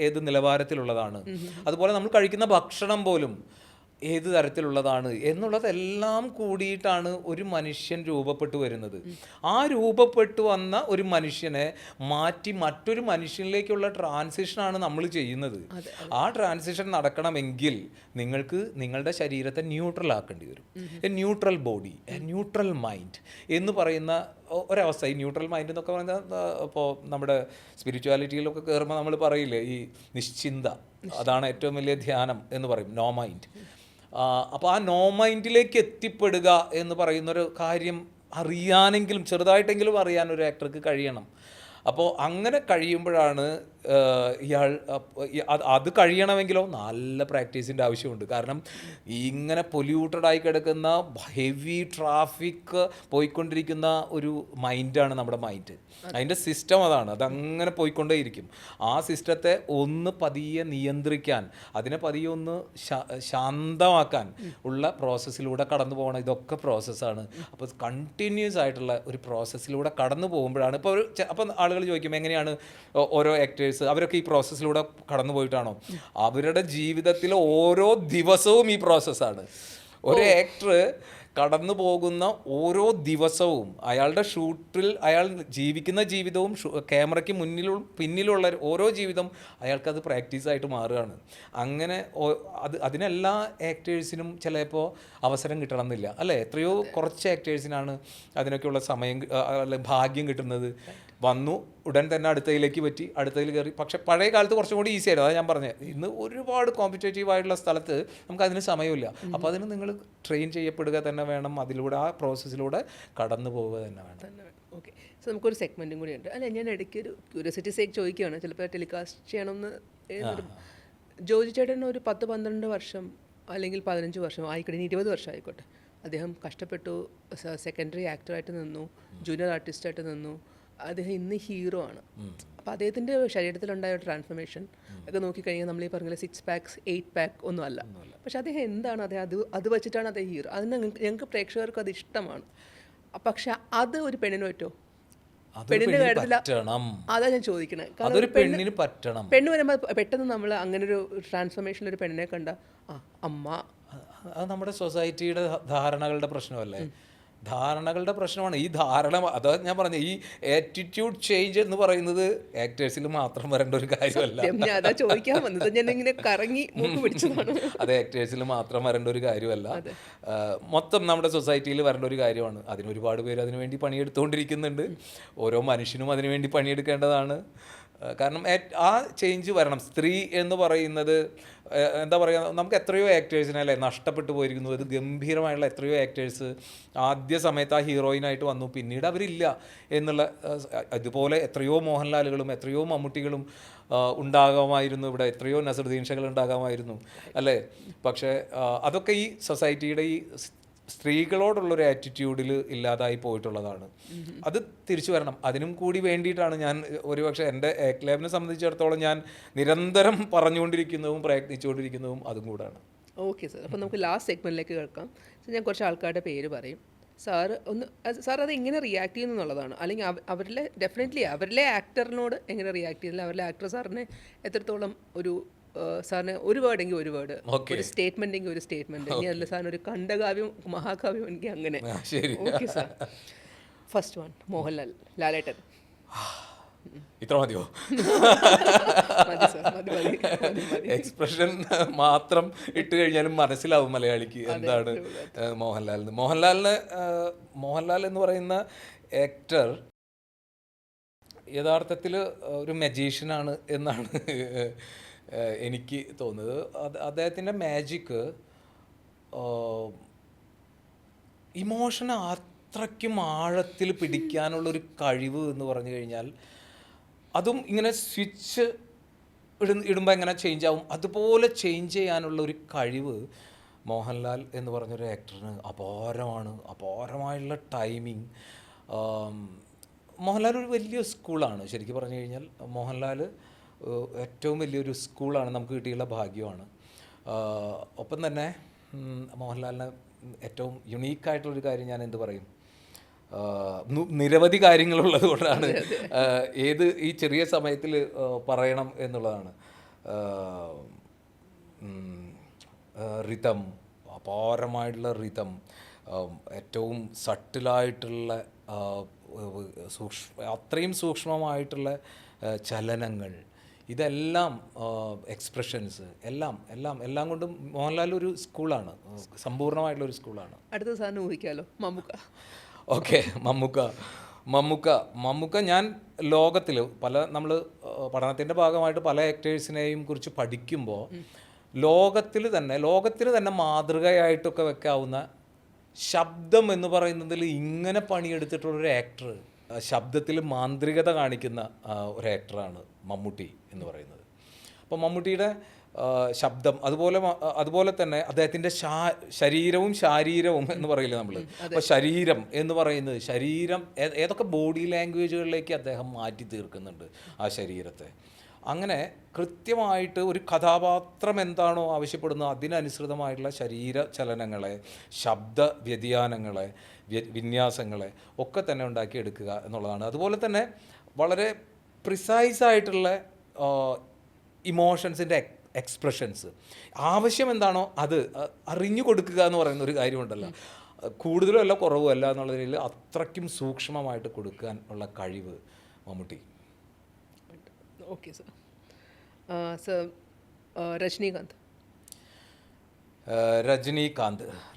ഏത് നിലവാരത്തിലുള്ളതാണ്, അതുപോലെ നമ്മൾ കഴിക്കുന്ന ഭക്ഷണം പോലും ഏത് തരത്തിലുള്ളതാണ് എന്നുള്ളതെല്ലാം കൂടിയിട്ടാണ് ഒരു മനുഷ്യൻ രൂപപ്പെട്ടു വരുന്നത്. ആ രൂപപ്പെട്ടു വന്ന ഒരു മനുഷ്യനെ മാറ്റി മറ്റൊരു മനുഷ്യനിലേക്കുള്ള ട്രാൻസിഷനാണ് നമ്മൾ ചെയ്യുന്നത്. ആ ട്രാൻസിഷൻ നടക്കണമെങ്കിൽ നിങ്ങൾക്ക് നിങ്ങളുടെ ശരീരത്തെ ന്യൂട്രൽ ആക്കേണ്ടി വരും. A neutral body, A neutral mind എന്ന് പറയുന്ന ഒരവസ്ഥ. ഈ ന്യൂട്രൽ മൈൻഡ് എന്നൊക്കെ പറയുന്നത് ഇപ്പോൾ നമ്മുടെ സ്പിരിച്വാലിറ്റിയിലൊക്കെ കയറുമ്പോൾ നമ്മൾ പറയില്ലേ, ഈ നിശ്ചിന്ത, അതാണ് ഏറ്റവും വലിയ ധ്യാനം എന്ന് പറയും, നോ മൈൻഡ്. അപ്പോൾ ആ നോ മൈൻഡിലേക്ക് എത്തിപ്പെടുക എന്ന് പറയുന്നൊരു കാര്യം അറിയാനെങ്കിലും ചെറുതായിട്ടെങ്കിലും അറിയാൻ ഒരു ആക്ടർക്ക് കഴിയണം. അപ്പോൾ അങ്ങനെ കഴിയുമ്പോഴാണ് ഇയാൾ അത് കഴിയണമെങ്കിലോ നല്ല പ്രാക്ടീസിൻ്റെ ആവശ്യമുണ്ട്. കാരണം ഇങ്ങനെ പൊല്യൂട്ടഡായി കിടക്കുന്ന ഹെവി ട്രാഫിക് പോയിക്കൊണ്ടിരിക്കുന്ന ഒരു മൈൻഡാണ് നമ്മുടെ മൈൻഡ്. അതിൻ്റെ സിസ്റ്റം അതാണ്, അതങ്ങനെ പോയിക്കൊണ്ടേയിരിക്കും. ആ സിസ്റ്റത്തെ ഒന്ന് പതിയെ നിയന്ത്രിക്കാൻ, അതിനെ പതിയെ ഒന്ന് ശാന്തമാക്കാൻ ഉള്ള പ്രോസസ്സിലൂടെ കടന്നു പോകണം. ഇതൊക്കെ പ്രോസസ്സാണ്. അപ്പോൾ കണ്ടിന്യൂസ് ആയിട്ടുള്ള ഒരു പ്രോസസ്സിലൂടെ കടന്നു പോകുമ്പോഴാണ് ഇപ്പോൾ അപ്പം ആളുകൾ ചോദിക്കും എങ്ങനെയാണ് ഓരോ ആക്ടേഴ്സ് അവരൊക്കെ ഈ പ്രോസസ്സിലൂടെ കടന്നു പോയിട്ടാണോ? അവരുടെ ജീവിതത്തിൽ ഓരോ ദിവസവും ഈ പ്രോസസ്സാണ്. ഒരു ആക്ടർ കടന്നു പോകുന്ന ഓരോ ദിവസവും അയാളുടെ ഷൂട്ടിൽ അയാൾ ജീവിക്കുന്ന ജീവിതവും ക്യാമറയ്ക്ക് പിന്നിലുള്ള ഓരോ ജീവിതം അയാൾക്കത് പ്രാക്ടീസായിട്ട് മാറുകയാണ്. അങ്ങനെ അതിനെല്ലാ ആക്ടേഴ്സിനും ചിലപ്പോൾ അവസരം കിട്ടണമെന്നില്ല, അല്ലേ? എത്രയോ കുറച്ച് ആക്ടേഴ്സിനാണ് അതിനൊക്കെയുള്ള സമയം ഭാഗ്യം കിട്ടുന്നത്. വന്നു ഉടൻ തന്നെ അടുത്തതിലേക്ക് പറ്റി, അടുത്തതിൽ കയറി. പക്ഷെ പഴയ കാലത്ത് കുറച്ചും കൂടി ഈസി ആയിരുന്നു. അതാണ് ഞാൻ പറഞ്ഞത്. ഇന്ന് ഒരുപാട് കോമ്പറ്റേറ്റീവ് ആയിട്ടുള്ള സ്ഥലത്ത് നമുക്ക് അതിന് സമയമില്ല. അപ്പോൾ അതിന് നിങ്ങൾ ട്രെയിൻ ചെയ്യപ്പെടുക തന്നെ വേണം. അതിലൂടെ ആ പ്രോസസ്സിലൂടെ കടന്നു പോവുക തന്നെ വേണം. ഓക്കെ, സോ നമുക്കൊരു സെഗ്മെൻറ്റും കൂടി ഉണ്ട്. അല്ല, ഞാൻ ഇടയ്ക്ക് ഒരു ക്യൂരിയോസിറ്റി സേക്ക് ചോദിക്കുകയാണ്, ചിലപ്പോൾ ടെലികാസ്റ്റ് ചെയ്യണമെന്ന്. ജോജി ചേട്ടൻ ഒരു 10-12 വർഷം അല്ലെങ്കിൽ 15 വർഷം ആയിക്കോട്ടെ, 20 വർഷം ആയിക്കോട്ടെ, അദ്ദേഹം കഷ്ടപ്പെട്ടു, സെക്കൻഡറി ആക്ടറായിട്ട് നിന്നു, ജൂനിയർ ആർട്ടിസ്റ്റായിട്ട് നിന്നു. അദ്ദേഹം ഇന്ന് ഹീറോ ആണ്. അപ്പോൾ അദ്ദേഹത്തിൻ്റെ ശരീരത്തിലുണ്ടായ ട്രാൻസ്ഫർമേഷൻ ഒക്കെ നോക്കിക്കഴിഞ്ഞാൽ നമ്മൾ ഈ പറഞ്ഞ 6 പാക്സ് 8 പാക്ക് ഒന്നും അല്ല. പക്ഷെ അദ്ദേഹം എന്താണ്, അദ്ദേഹം അത് വെച്ചിട്ടാണ് അദ്ദേഹം ഹീറോ. അതിന് ഞങ്ങൾക്ക് പ്രേക്ഷകർക്ക് അത് ഇഷ്ടമാണ്. പക്ഷെ അത് ഒരു പെണ്ണിന് പറ്റുമോ? പെണ്ണിൻ്റെ കാര്യത്തിൽ അതാ ഞാൻ ചോദിക്കണേ. കാരണം പെണ്ണ് വരുമ്പോൾ പെട്ടെന്ന് നമ്മൾ അങ്ങനെ ഒരു ട്രാൻസ്ഫർമേഷനിൽ ഒരു പെണ്ണിനെ കണ്ട അമ്മ, അത് നമ്മുടെ സൊസൈറ്റിയുടെ ധാരണകളുടെ പ്രശ്നമല്ലേ? ധാരണകളുടെ പ്രശ്നമാണ് ഈ ധാരണ. അതാ ഞാൻ പറഞ്ഞ ഈ ആറ്റിറ്റ്യൂഡ് ചേഞ്ച് എന്ന് പറയുന്നത് ആക്ടേഴ്സിൽ മാത്രം വരേണ്ട ഒരു കാര്യമല്ല. അത് ആക്ടേഴ്സിൽ മാത്രം വരേണ്ട ഒരു കാര്യമല്ല, മൊത്തം നമ്മുടെ സൊസൈറ്റിയിൽ വരേണ്ട ഒരു കാര്യമാണ്. അതിന് ഒരുപാട് പേര് അതിനുവേണ്ടി പണിയെടുത്തുകൊണ്ടിരിക്കുന്നുണ്ട്. ഓരോ മനുഷ്യനും അതിനുവേണ്ടി പണിയെടുക്കേണ്ടതാണ്. കാരണം ആ ചേഞ്ച് വരണം. സ്ത്രീ എന്ന് പറയുന്നത് എന്താ പറയുക, നമുക്ക് എത്രയോ ആക്ടേഴ്സിനെ അല്ലേ നഷ്ടപ്പെട്ടു പോയിരിക്കുന്നു. അത് ഗംഭീരമായുള്ള എത്രയോ ആക്ടേഴ്സ് ആദ്യ സമയത്ത് ആ ഹീറോയിനായിട്ട് വന്നു, പിന്നീട് അവരില്ല എന്നുള്ള. ഇതുപോലെ എത്രയോ മോഹൻലാലുകളും എത്രയോ മമ്മൂട്ടികളും ഉണ്ടാകാമായിരുന്നു ഇവിടെ, എത്രയോ നസറുദ്ദീൻ ഷകൾ ഉണ്ടാകാമായിരുന്നു, അല്ലേ? പക്ഷേ അതൊക്കെ ഈ സൊസൈറ്റിയുടെ ഈ സ്ത്രീകളോടുള്ളൊരു ആറ്റിറ്റ്യൂഡിൽ ഇല്ലാതായി പോയിട്ടുള്ളതാണ്. അത് തിരിച്ചു വരണം. അതിനും കൂടി വേണ്ടിയിട്ടാണ് ഞാൻ ഒരുപക്ഷെ എൻ്റെ ആക്ട് ലാബിനെ സംബന്ധിച്ചിടത്തോളം ഞാൻ നിരന്തരം പറഞ്ഞുകൊണ്ടിരിക്കുന്നതും പ്രയത്നിച്ചുകൊണ്ടിരിക്കുന്നതും അതും കൂടാണ്. ഓക്കെ സാർ, അപ്പോൾ നമുക്ക് ലാസ്റ്റ് സെഗ്മെൻറ്റിലേക്ക് കേൾക്കാം. ഞാൻ കുറച്ച് ആൾക്കാരുടെ പേര് പറയും. സാർ അത് എങ്ങനെ റിയാക്ട് ചെയ്യുന്നു എന്നുള്ളതാണ്. അല്ലെങ്കിൽ അവരിലെ ഡെഫിനറ്റ്ലി അവരിലെ ആക്ടറിനോട് എങ്ങനെ റിയാക്ട് ചെയ്യുന്നില്ല, അവരിലെ ആക്ടർ സാറിനെ എത്രത്തോളം ഒരു സാറിന് ഒരു വേർഡെങ്കിൽ ഒരു വേർഡ്, ഒരു സ്റ്റേറ്റ്മെന്റ് എങ്കിൽ ഒരു സ്റ്റേറ്റ്മെന്റ്, ഇനി അതല്ല സാറിന് ഒരു ഖണ്ഡകാവ്യം മഹാകാവ്യം എനിക്ക് അങ്ങനെ. Okay sir, first one Mohanlal, Lalettan. ഇത്ര മതിയോ? എക്സ്പ്രഷൻ മാത്രം ഇട്ട് കഴിഞ്ഞാലും മനസ്സിലാവും മലയാളിക്ക് എന്താണ് മോഹൻലാൽ എന്ന് പറയുന്ന ആക്ടർ യഥാർത്ഥത്തിൽ ഒരു മജീഷ്യനാണ് എന്നാണ് എനിക്ക് തോന്നുന്നത്. അദ്ദേഹത്തിൻ്റെ മാജിക്ക് ഇമോഷനെ അത്രയ്ക്കും ആഴത്തിൽ പിടിക്കാനുള്ളൊരു കഴിവ് എന്ന് പറഞ്ഞു കഴിഞ്ഞാൽ, അതും ഇങ്ങനെ സ്വിച്ച് ഇടുമ്പോൾ എങ്ങനെ ചേഞ്ച് ആവും അതുപോലെ ചേഞ്ച് ചെയ്യാനുള്ള ഒരു കഴിവ് മോഹൻലാൽ എന്ന് പറഞ്ഞൊരു ആക്ടറിന് അപാരമാണ്. അപാരമായുള്ള ടൈമിങ്. മോഹൻലാൽ ഒരു വലിയ സ്കൂളാണ് ശരിക്കും പറഞ്ഞു കഴിഞ്ഞാൽ. മോഹൻലാൽ ഏറ്റവും വലിയൊരു സ്കൂളാണ്, നമുക്ക് കിട്ടിയുള്ള ഭാഗ്യമാണ്. ഒപ്പം തന്നെ മോഹൻലാലിന് ഏറ്റവും യുണീക്കായിട്ടുള്ളൊരു കാര്യം ഞാൻ എന്ത് പറയും, നിരവധി കാര്യങ്ങളുള്ളത് കൊണ്ടാണ് ഈ ചെറിയ സമയത്തിൽ പറയണം എന്നുള്ളതാണ്. റിതം, അപാരമായിട്ടുള്ള റിതം, ഏറ്റവും സട്ടിലായിട്ടുള്ള അത്രയും സൂക്ഷ്മമായിട്ടുള്ള ചലനങ്ങൾ, ഇതെല്ലാം എക്സ്പ്രഷൻസ് എല്ലാം കൊണ്ടും മോഹൻലാൽ ഒരു സ്കൂളാണ്, സമ്പൂർണ്ണമായിട്ടുള്ളൊരു സ്കൂളാണ്. അടുത്ത സാധനം ഊഹിക്കാമല്ലോ, മമ്മൂക്ക. ഓക്കെ, മമ്മൂക്ക ഞാൻ ലോകത്തിൽ നമ്മൾ പഠനത്തിൻ്റെ ഭാഗമായിട്ട് പല ആക്ടേഴ്സിനെയും കുറിച്ച് പഠിക്കുമ്പോൾ ലോകത്തിൽ തന്നെ മാതൃകയായിട്ടൊക്കെ വെക്കാവുന്ന ശബ്ദം എന്ന് പറയുന്നതിൽ ഇങ്ങനെ പണിയെടുത്തിട്ടുള്ളൊരു ആക്ടർ ശബ്ദത്തിൽ മാന്ത്രികത കാണിക്കുന്ന ഒരു ആക്ടറാണ് മമ്മൂട്ടി എന്ന് പറയുന്നത്. അപ്പോൾ മമ്മൂട്ടിയുടെ ശബ്ദം അതുപോലെ തന്നെ അദ്ദേഹത്തിൻ്റെ ശരീരവും ശാരീരവും എന്ന് പറയില്ലേ നമ്മൾ. അപ്പോൾ ശരീരം എന്ന് പറയുന്നത് ഏതൊക്കെ ബോഡി ലാംഗ്വേജുകളിലേക്ക് അദ്ദേഹം മാറ്റി തീർക്കുന്നുണ്ട് ആ ശരീരത്തെ. അങ്ങനെ കൃത്യമായിട്ട് ഒരു കഥാപാത്രം എന്താണോ ആവശ്യപ്പെടുന്നത് അതിനനുസൃതമായിട്ടുള്ള ശരീര ചലനങ്ങളെ, ശബ്ദ വ്യതിയാനങ്ങളെ, വിന്യാസങ്ങളെ ഒക്കെ തന്നെ ഉണ്ടാക്കിയെടുക്കുക എന്നുള്ളതാണ്. അതുപോലെ തന്നെ വളരെ പ്രിസൈസായിട്ടുള്ള ഇമോഷൻസിൻ്റെ എക്സ്പ്രഷൻസ്, ആവശ്യം എന്താണോ അത് അറിഞ്ഞു കൊടുക്കുക എന്ന് പറയുന്ന ഒരു കാര്യമുണ്ടല്ലോ. കൂടുതലും അല്ല കുറവും അല്ല എന്നുള്ള രീതിയിൽ അത്രയ്ക്കും സൂക്ഷ്മമായിട്ട് കൊടുക്കാൻ ഉള്ള കഴിവ് Mammootty. Okay sir. Sir, Rajinikanth.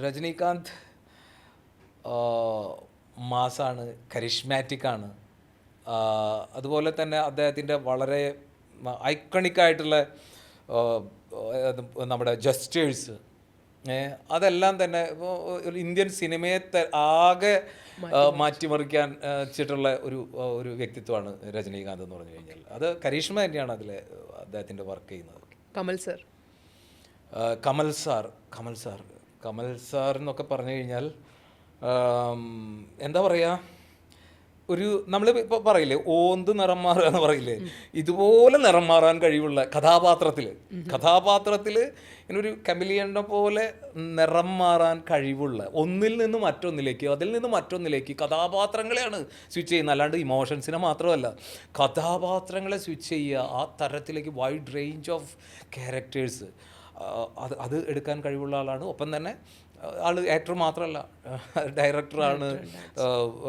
Rajinikanth മാസാണ്, കരിഷ്മാറ്റിക്കാണ്. അതുപോലെ തന്നെ അദ്ദേഹത്തിൻ്റെ വളരെ ഐക്കണിക്കായിട്ടുള്ള നമ്മുടെ ജസ്റ്റേഴ്സ്, അതെല്ലാം തന്നെ ഒരു ഇന്ത്യൻ സിനിമയെ ആകെ മാറ്റിമറിക്കാൻ വെച്ചിട്ടുള്ള ഒരു വ്യക്തിത്വമാണ് രജനീകാന്ത് എന്ന് പറഞ്ഞു കഴിഞ്ഞാൽ. അത് കരീഷ്മ തന്നെയാണ് അതിൽ അദ്ദേഹത്തിൻ്റെ വർക്ക് ചെയ്യുന്നത്. കമൽ സാർ എന്നൊക്കെ പറഞ്ഞു കഴിഞ്ഞാൽ എന്താ പറയുക, ഒരു നമ്മൾ ഇപ്പോൾ പറയില്ലേ ഓന്ത് നിറം മാറുക എന്ന് പറയില്ലേ, ഇതുപോലെ നിറം മാറാൻ കഴിവുള്ള കഥാപാത്രത്തിൽ ഇങ്ങനൊരു കമിലിയനെ പോലെ നിറം മാറാൻ കഴിവുള്ള, ഒന്നിൽ നിന്ന് മറ്റൊന്നിലേക്ക്, അതിൽ നിന്ന് മറ്റൊന്നിലേക്ക് കഥാപാത്രങ്ങളെയാണ് സ്വിച്ച് ചെയ്യുന്നത്. അല്ലാണ്ട് ഇമോഷൻസിനെ മാത്രമല്ല, കഥാപാത്രങ്ങളെ സ്വിച്ച് ചെയ്യുക, ആ തരത്തിലേക്ക് വൈഡ് റേഞ്ച് ഓഫ് ക്യാരക്ടേഴ്സ് അത് എടുക്കാൻ കഴിവുള്ള ആളാണ്. ഒപ്പം തന്നെ ആൾ ആക്ടർ മാത്രമല്ല, ഡയറക്ടറാണ്,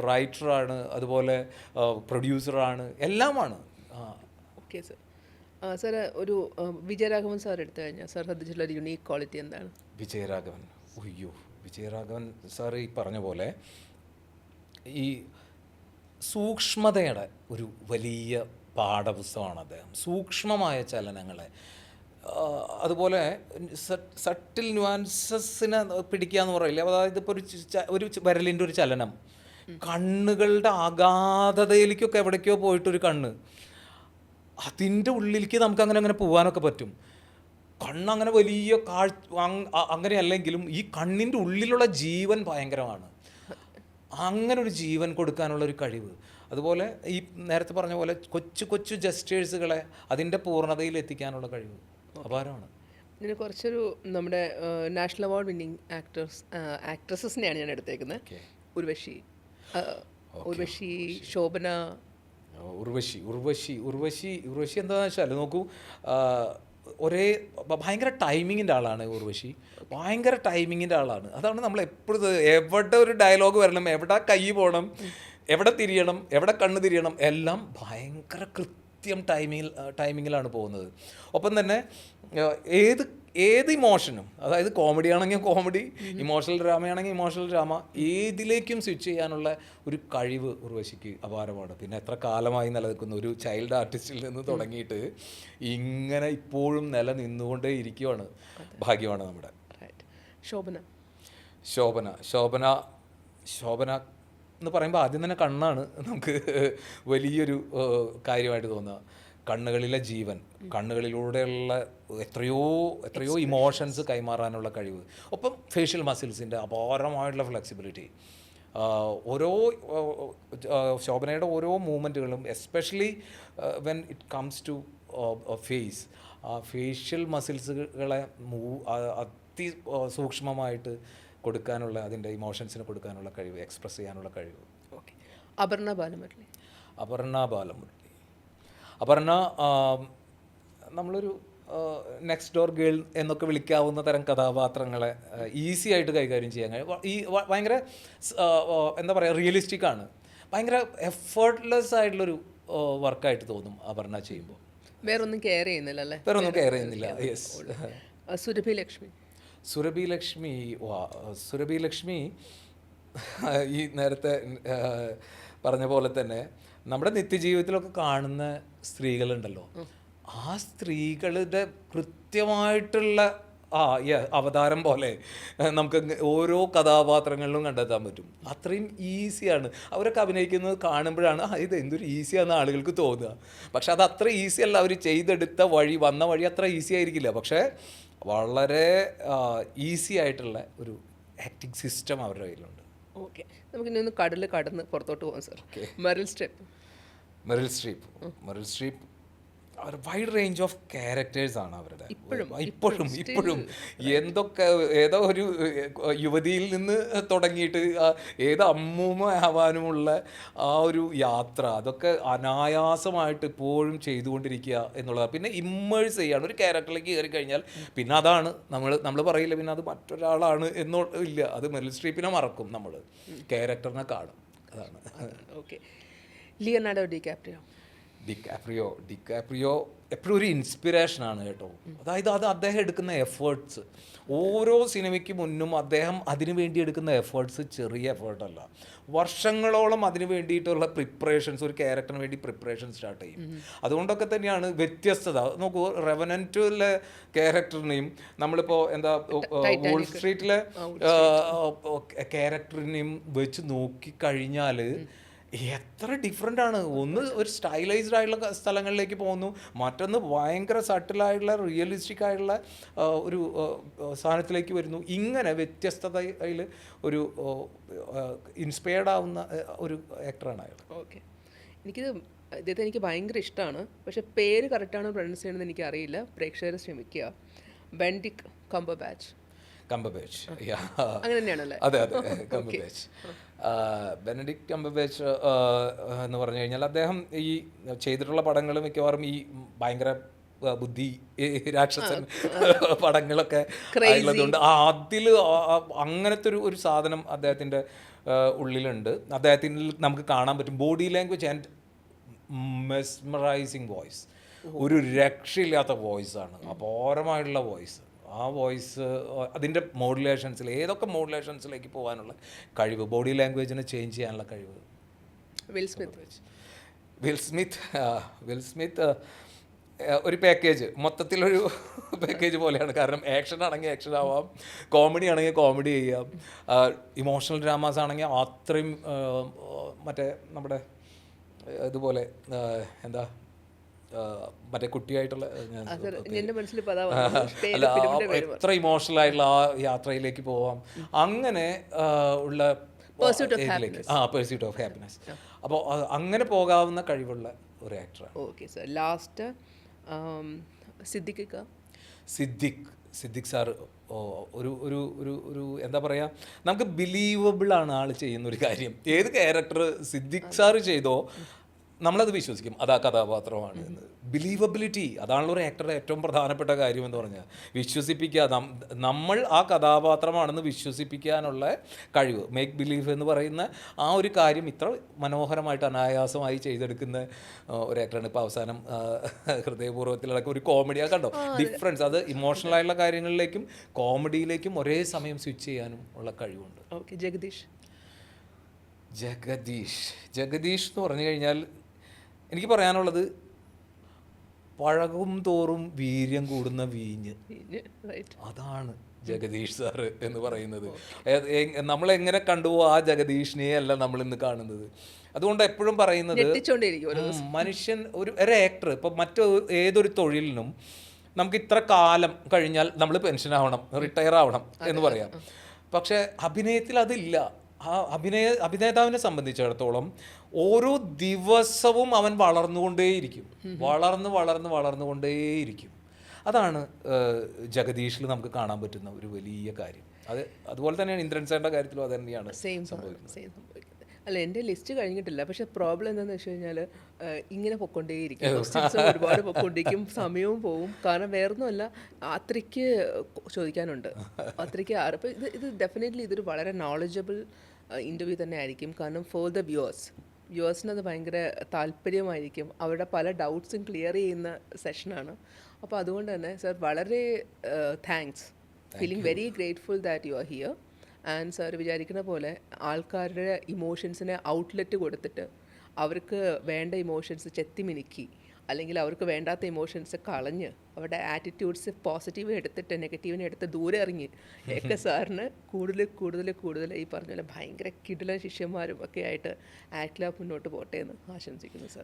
റൈറ്ററാണ്, അതുപോലെ പ്രൊഡ്യൂസറാണ്, എല്ലാമാണ്. Okay sir. സാർ, ഒരു വിജയരാഘവൻ സാർ എടുത്തു കഴിഞ്ഞാൽ സാർ ശ്രദ്ധിച്ചിട്ടുള്ള ഒരു യുണീക്ക് ക്വാളിറ്റി എന്താണ്? വിജയരാഘവൻ സാർ ഈ പറഞ്ഞ പോലെ ഈ സൂക്ഷ്മതയുടെ ഒരു വലിയ പാഠപുസ്തകമാണ് അദ്ദേഹം. സൂക്ഷ്മമായ ചലനങ്ങളെ, അതുപോലെ സട്ടിൽ ന്യൂവാൻസസിനെ പിടിക്കുക എന്ന് പറയില്ല. അതായത് ഇപ്പോൾ ഒരു വിരലിൻ്റെ ഒരു ചലനം, കണ്ണുകളുടെ അഗാധതയിലേക്കൊക്കെ എവിടേക്കോ പോയിട്ടൊരു കണ്ണ്, അതിൻ്റെ ഉള്ളിലേക്ക് നമുക്ക് അങ്ങനെ പോകാനൊക്കെ പറ്റും. കണ്ണങ്ങനെ വലിയ അങ്ങനെയല്ലെങ്കിലും ഈ കണ്ണിൻ്റെ ഉള്ളിലുള്ള ജീവൻ ഭയങ്കരമാണ്. അങ്ങനെ ഒരു ജീവൻ കൊടുക്കാനുള്ളൊരു കഴിവ്. അതുപോലെ ഈ നേരത്തെ പറഞ്ഞ പോലെ കൊച്ചു ജസ്റ്റേഴ്സുകളെ അതിൻ്റെ പൂർണ്ണതയിൽ എത്തിക്കാനുള്ള കഴിവ് അപാരമാണ്. ഇതിന് കുറച്ചൊരു നമ്മുടെ നാഷണൽ അവാർഡ് വിന്നിങ് ആക്ട്രസസിനെയാണ് ഞാൻ എടുത്തേക്കുന്നത്. ഉർവശി, ശോഭന. ഉർവശി എന്താണെന്ന് വെച്ചാൽ നോക്കൂ, ഭയങ്കര ടൈമിങ്ങിൻ്റെ ആളാണ് ഉർവശി. അതാണ് നമ്മൾ എപ്പോഴും എവിടെ ഒരു ഡയലോഗ് വരണം, എവിടെ കൈ പോകണം, എവിടെ തിരിയണം, എവിടെ കണ്ണ് തിരിയണം, എല്ലാം ഭയങ്കര കൃത്യം ടൈമിങ്ങിലാണ് പോകുന്നത്. ഒപ്പം തന്നെ ഏത് ഇമോഷനും, അതായത് കോമഡി ആണെങ്കിൽ കോമഡി, ഇമോഷണൽ ഡ്രാമയാണെങ്കിൽ ഇമോഷണൽ ഡ്രാമ, ഏതിലേക്കും സ്വിച്ച് ചെയ്യാനുള്ള ഒരു കഴിവ് ഉർവശിക്ക് അപാരമാണ്. പിന്നെ എത്ര കാലമായി നിലനിൽക്കുന്ന ഒരു ചൈൽഡ് ആർട്ടിസ്റ്റിൽ നിന്ന് തുടങ്ങിയിട്ട് ഇങ്ങനെ ഇപ്പോഴും നിലനിന്നുകൊണ്ടേ ഇരിക്കുവാണ്. ഭാഗ്യമാണ് നമ്മുടെ. ശോഭന എന്ന് പറയുമ്പോൾ ആദ്യം തന്നെ കണ്ണാണ് നമുക്ക് വലിയൊരു കാര്യമായിട്ട് തോന്നുക. കണ്ണുകളിലെ ജീവൻ, കണ്ണുകളിലൂടെയുള്ള എത്രയോ ഇമോഷൻസ് കൈമാറാനുള്ള കഴിവ്, ഒപ്പം ഫേഷ്യൽ മസിൽസിൻ്റെ അപാരമായിട്ടുള്ള ഫ്ലെക്സിബിലിറ്റി. ശോഭനയുടെ ഓരോ മൂവ്മെൻറ്റുകളും, especially when it comes to face, ആ ഫേഷ്യൽ മസിൽസുകളെ സൂക്ഷ്മമായിട്ട് കൊടുക്കാനുള്ള, അതിൻ്റെ ഇമോഷൻസിന് കൊടുക്കാനുള്ള കഴിവ്, എക്സ്പ്രസ് ചെയ്യാനുള്ള കഴിവ്. ഓക്കെ. അപർണ ബാലമുരളി നമ്മളൊരു നെക്സ്റ്റ് ഡോർ ഗേൾ എന്നൊക്കെ വിളിക്കാവുന്ന തരം കഥാപാത്രങ്ങളെ ഈസി ആയിട്ട് കൈകാര്യം ചെയ്യാൻ കഴിയും. ഭയങ്കര എന്താ പറയുക, റിയലിസ്റ്റിക് ആണ്. ഭയങ്കര എഫേർട്ട്ലെസ് ആയിട്ടുള്ളൊരു വർക്കായിട്ട് തോന്നും അപർണ ചെയ്യുമ്പോൾ. വേറൊന്നും കെയർ ചെയ്യുന്നില്ല. യെസ്. സുരഭി ലക്ഷ്മി ഈ നേരത്തെ പറഞ്ഞ പോലെ തന്നെ നമ്മുടെ നിത്യജീവിതത്തിലൊക്കെ കാണുന്ന സ്ത്രീകളുണ്ടല്ലോ, ആ സ്ത്രീകളുടെ കൃത്യമായിട്ടുള്ള അവതാരം പോലെ നമുക്ക് ഓരോ കഥാപാത്രങ്ങളിലും കണ്ടെത്താൻ പറ്റും. അത്രയും ഈസിയാണ് അവരൊക്കെ അഭിനയിക്കുന്നത്. കാണുമ്പോഴാണ് ഇത് എന്തൊരു ഈസിയാണെന്ന് ആളുകൾക്ക് തോന്നുക. പക്ഷെ അത് അത്ര ഈസി അല്ല. അവർ ചെയ്തെടുത്ത വഴി, വന്ന വഴി അത്ര ഈസി ആയിരിക്കില്ല. പക്ഷേ വളരെ ഈസി ആയിട്ടുള്ള ഒരു ആക്ടിങ് സിസ്റ്റം അവരുടെ കയ്യിലുണ്ട്. ഓക്കെ, നമുക്കിനി ഒന്ന് കടല് കടന്ന് പുറത്തോട്ട് പോകാം സാർ. Meryl Streep. മെറിൽ സ്ട്രീപ്പ് അവർ വൈഡ് റേഞ്ച് ഓഫ് ക്യാരക്ടേഴ്സാണ് അവരുടെ. ഇപ്പോഴും എന്തൊക്കെ ഏതോ ഒരു യുവതിയിൽ നിന്ന് തുടങ്ങിയിട്ട് ഏത് അമ്മൂമ്മ ആവാനുമുള്ള ആ ഒരു യാത്ര, അതൊക്കെ അനായാസമായിട്ട് ഇപ്പോഴും ചെയ്തുകൊണ്ടിരിക്കുക എന്നുള്ളതാണ്. പിന്നെ ഇമ്മേഴ്സ് ചെയ്യാണ് ഒരു ക്യാരക്ടറിലേക്ക് കയറി കഴിഞ്ഞാൽ പിന്നെ അതാണ് നമ്മൾ പറയില്ല പിന്നെ അത് മറ്റൊരാളാണ് എന്നോ ഇല്ല. അത് മെറിൽ സ്ട്രീപ്പിനെ മറക്കും, നമ്മൾ ക്യാരക്ടറിനെ കാണും. അതാണ്. ഓക്കെ, ലിയനാർഡോ ഡിക്കാപ്രിയോ എപ്പോഴും ഒരു ഇൻസ്പിറേഷനാണ് കേട്ടോ. അതായത് അദ്ദേഹം എടുക്കുന്ന എഫേർട്സ്, ഓരോ സിനിമയ്ക്ക് മുന്നും അദ്ദേഹം അതിനു വേണ്ടി എടുക്കുന്ന എഫേർട്സ് ചെറിയ എഫേർട്ടല്ല. വർഷങ്ങളോളം അതിന് വേണ്ടിയിട്ടുള്ള പ്രിപ്പറേഷൻസ്, ഒരു ക്യാരക്ടറിന് വേണ്ടി പ്രിപ്പറേഷൻ സ്റ്റാർട്ട് ചെയ്യും. അതുകൊണ്ടൊക്കെ തന്നെയാണ് വ്യത്യസ്തത. നോക്കൂ, റെവനൻറ്റിലെ ക്യാരക്ടറിനെയും നമ്മളിപ്പോൾ വോൾ സ്ട്രീറ്റിലെ ക്യാരക്ടറിനെയും വെച്ച് നോക്കിക്കഴിഞ്ഞാൽ എത്ര ഡിഫറെൻ്റ് ആണ്. ഒന്ന് ഒരു സ്റ്റൈലൈസ്ഡ് ആയിട്ടുള്ള സ്ഥലങ്ങളിലേക്ക് പോകുന്നു, മറ്റൊന്ന് ഭയങ്കര സട്ടിലായിട്ടുള്ള റിയലിസ്റ്റിക് ആയിട്ടുള്ള ഒരു സാധനത്തിലേക്ക് വരുന്നു. ഇങ്ങനെ വ്യത്യസ്തതയിൽ ഒരു ഇൻസ്പയർഡ് ആവുന്ന ഒരു ആക്ടറാണ് അയാൾ. ഓക്കെ, ഇദ്ദേഹത്തെ എനിക്ക് ഭയങ്കര ഇഷ്ടമാണ്. പക്ഷെ പേര് കറക്റ്റാണോ പ്രൊനൗൺസ് ചെയ്യണമെന്ന് എനിക്കറിയില്ല, പ്രേക്ഷകരെ ശ്രമിക്കുക. Benedict Cumberbatch. അങ്ങനെ തന്നെയാണല്ലേ? അതെ, കംബർബാച്ച്. ബെനഡിക്ട് കംബർബാച്ച് എന്ന് പറഞ്ഞു കഴിഞ്ഞാൽ അദ്ദേഹം ഈ ചെയ്തിട്ടുള്ള പടങ്ങൾ മിക്കവാറും ഈ ഭയങ്കര ബുദ്ധി രാക്ഷസൻ പടങ്ങളൊക്കെ ആയിട്ടുള്ളതുകൊണ്ട് അതിൽ അങ്ങനത്തെ ഒരു സാധനം അദ്ദേഹത്തിൻ്റെ ഉള്ളിലുണ്ട്. അദ്ദേഹത്തിൽ നമുക്ക് കാണാൻ പറ്റും body language and mesmerising voice. ഒരു രക്ഷയില്ലാത്ത വോയിസാണ്, അപാരമായിട്ടുള്ള വോയിസ്. ആ വോയിസ് അതിൻ്റെ മോഡുലേഷൻസിൽ ഏതൊക്കെ മോഡുലേഷൻസിലേക്ക് പോകാനുള്ള കഴിവ്, ബോഡി ലാംഗ്വേജിനെ ചേഞ്ച് ചെയ്യാനുള്ള കഴിവ്. വിൽ സ്മിത്ത് ഒരു പാക്കേജ്, മൊത്തത്തിലൊരു പാക്കേജ് പോലെയാണ്. കാരണം ആക്ഷൻ ആണെങ്കിൽ ആക്ഷൻ ആവാം, കോമഡി ആണെങ്കിൽ കോമഡി ചെയ്യാം, ഇമോഷണൽ ഡ്രാമാസ് ആണെങ്കിൽ അത്രയും മറ്റേ നമ്മുടെ ഇതുപോലെ എന്താ മറ്റേ കുട്ടിയായിട്ടുള്ള അല്ല എത്ര ഇമോഷണൽ ആയിട്ടുള്ള ആ യാത്രയിലേക്ക് പോവാം. അങ്ങനെ ഉള്ള പെർസ്യൂട്ട് ഓഫ് ഹാപ്പിനെസ്. അപ്പോൾ അങ്ങനെ പോകാവുന്ന കഴിവുള്ള ഒരു ആക്ടറാണ്. Okay sir, last Siddique sir ഒരു ഒരു ഒരു ഒരു എന്താ പറയുക, നമുക്ക് ബിലീവബിൾ ആണ് ആൾ ചെയ്യുന്ന ഒരു കാര്യം. ഏത് ക്യാരക്ടർ സിദ്ദിഖ് സാർ ചെയ്തോ നമ്മളത് വിശ്വസിക്കും, അത് ആ കഥാപാത്രമാണ് എന്ന്. ബിലീവബിലിറ്റി അതാണല്ലോ ഒരു ആക്ടറുടെ ഏറ്റവും പ്രധാനപ്പെട്ട കാര്യം എന്ന് പറഞ്ഞാൽ. വിശ്വസിപ്പിക്കുക, നമ്മൾ ആ കഥാപാത്രമാണെന്ന് വിശ്വസിപ്പിക്കാനുള്ള കഴിവ്, മേക്ക് ബിലീവ് എന്ന് പറയുന്ന ആ ഒരു കാര്യം ഇത്ര മനോഹരമായിട്ട് അനായാസമായി ചെയ്തെടുക്കുന്ന ഒരു ആക്ടറാണ്. ഇപ്പോൾ അവസാനം ഹൃദയപൂർവ്വത്തിലടക്കം ഒരു കോമഡിയാണ് കണ്ടോ, ഡിഫറൻസ്. അത് ഇമോഷണൽ ആയിട്ടുള്ള കാര്യങ്ങളിലേക്കും കോമഡിയിലേക്കും ഒരേ സമയം സ്വിച്ച് ചെയ്യാനും ഉള്ള കഴിവുണ്ട്. ഓക്കെ, ജഗദീഷ് എന്ന് പറഞ്ഞു കഴിഞ്ഞാൽ എനിക്ക് പറയാനുള്ളത് പഴകും തോറും വീര്യം കൂടുന്ന വീഞ്ഞ്, അതാണ് ജഗദീഷ് സാറ് എന്ന് പറയുന്നത്. നമ്മളെങ്ങനെ കണ്ടുപോകും ആ ജഗദീഷിനെ അല്ല നമ്മൾ ഇന്ന് കാണുന്നത്. അതുകൊണ്ട് എപ്പോഴും പറയുന്നത് മനുഷ്യൻ ഒരു ആക്ടർ ഇപ്പോൾ ഏതൊരു തൊഴിലിനും നമുക്ക് ഇത്ര കാലം കഴിഞ്ഞാൽ നമ്മൾ പെൻഷൻ ആവണം, റിട്ടയർ ആവണം എന്ന് പറയാം. പക്ഷേ അഭിനയത്തിൽ അതില്ല. ആ അഭിനേതാവിനെ സംബന്ധിച്ചിടത്തോളം ഓരോ ദിവസവും അവൻ വളർന്നുകൊണ്ടേയിരിക്കും. അതാണ് ജഗദീഷിൽ നമുക്ക് കാണാൻ പറ്റുന്ന ഒരു വലിയ കാര്യം. അതുപോലെ തന്നെയാണ് ഇന്ദ്രൻ സാറിൻ്റെ കാര്യത്തിലും അത് തന്നെയാണ് സംഭവിക്കുന്നത്. അല്ല, എൻ്റെ ലിസ്റ്റ് കഴിഞ്ഞിട്ടില്ല. പക്ഷെ പ്രോബ്ലം എന്താണെന്ന് വെച്ച് കഴിഞ്ഞാൽ ഇങ്ങനെ പൊയ്ക്കൊണ്ടേയിരിക്കും, ഒരുപാട് പൊയ്ക്കൊണ്ടിരിക്കും, സമയവും പോവും. കാരണം വേറൊന്നുമല്ല, അത്രയ്ക്ക് ചോദിക്കാനുണ്ട്, അത്രയ്ക്ക്. അപ്പോൾ ഇത് ഡെഫിനറ്റ്ലി ഇതൊരു വളരെ നോളജബിൾ ഇൻ്റർവ്യൂ തന്നെ ആയിരിക്കും. കാരണം ഫോർ ദ വ്യൂവേഴ്സിന് അത് ഭയങ്കര താല്പര്യമായിരിക്കും. അവരുടെ പല ഡൗട്ട്സും ക്ലിയർ ചെയ്യുന്ന സെഷനാണ്. അപ്പോൾ അതുകൊണ്ട് തന്നെ സർ വളരെ thanks, feeling very grateful that you are here. And sir വിചാരിക്കുന്ന പോലെ ആൾക്കാരുടെ ഇമോഷൻസിനെ ഔട്ട്ലെറ്റ് കൊടുത്തിട്ട് അവർക്ക് വേണ്ട ഇമോഷൻസ് ചെത്തിമിനുക്കി അല്ലെങ്കിൽ അവർക്ക് വേണ്ടാത്ത ഇമോഷൻസ് കളഞ്ഞ് അവരുടെ ആറ്റിറ്റ്യൂഡ്സ് പോസിറ്റീവ് എടുത്തിട്ട് നെഗറ്റീവിനെ എടുത്ത് ദൂരെ ഇറങ്ങി ഒക്കെ സാറിന് കൂടുതൽ ഈ പറഞ്ഞ പോലെ ഭയങ്കര കിടിലൻ ശിഷ്യന്മാരും ഒക്കെ ആയിട്ട് ആക്ട് ലാബ് മുന്നോട്ട് പോട്ടെ എന്ന് ആശംസിക്കുന്നു sir.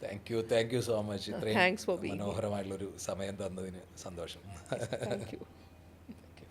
Thank you so much. ഇത്രയും Thanks for being മനോഹരമായിട്ടുള്ളൊരു സമയം തന്നതിന് സന്തോഷം. Thank you.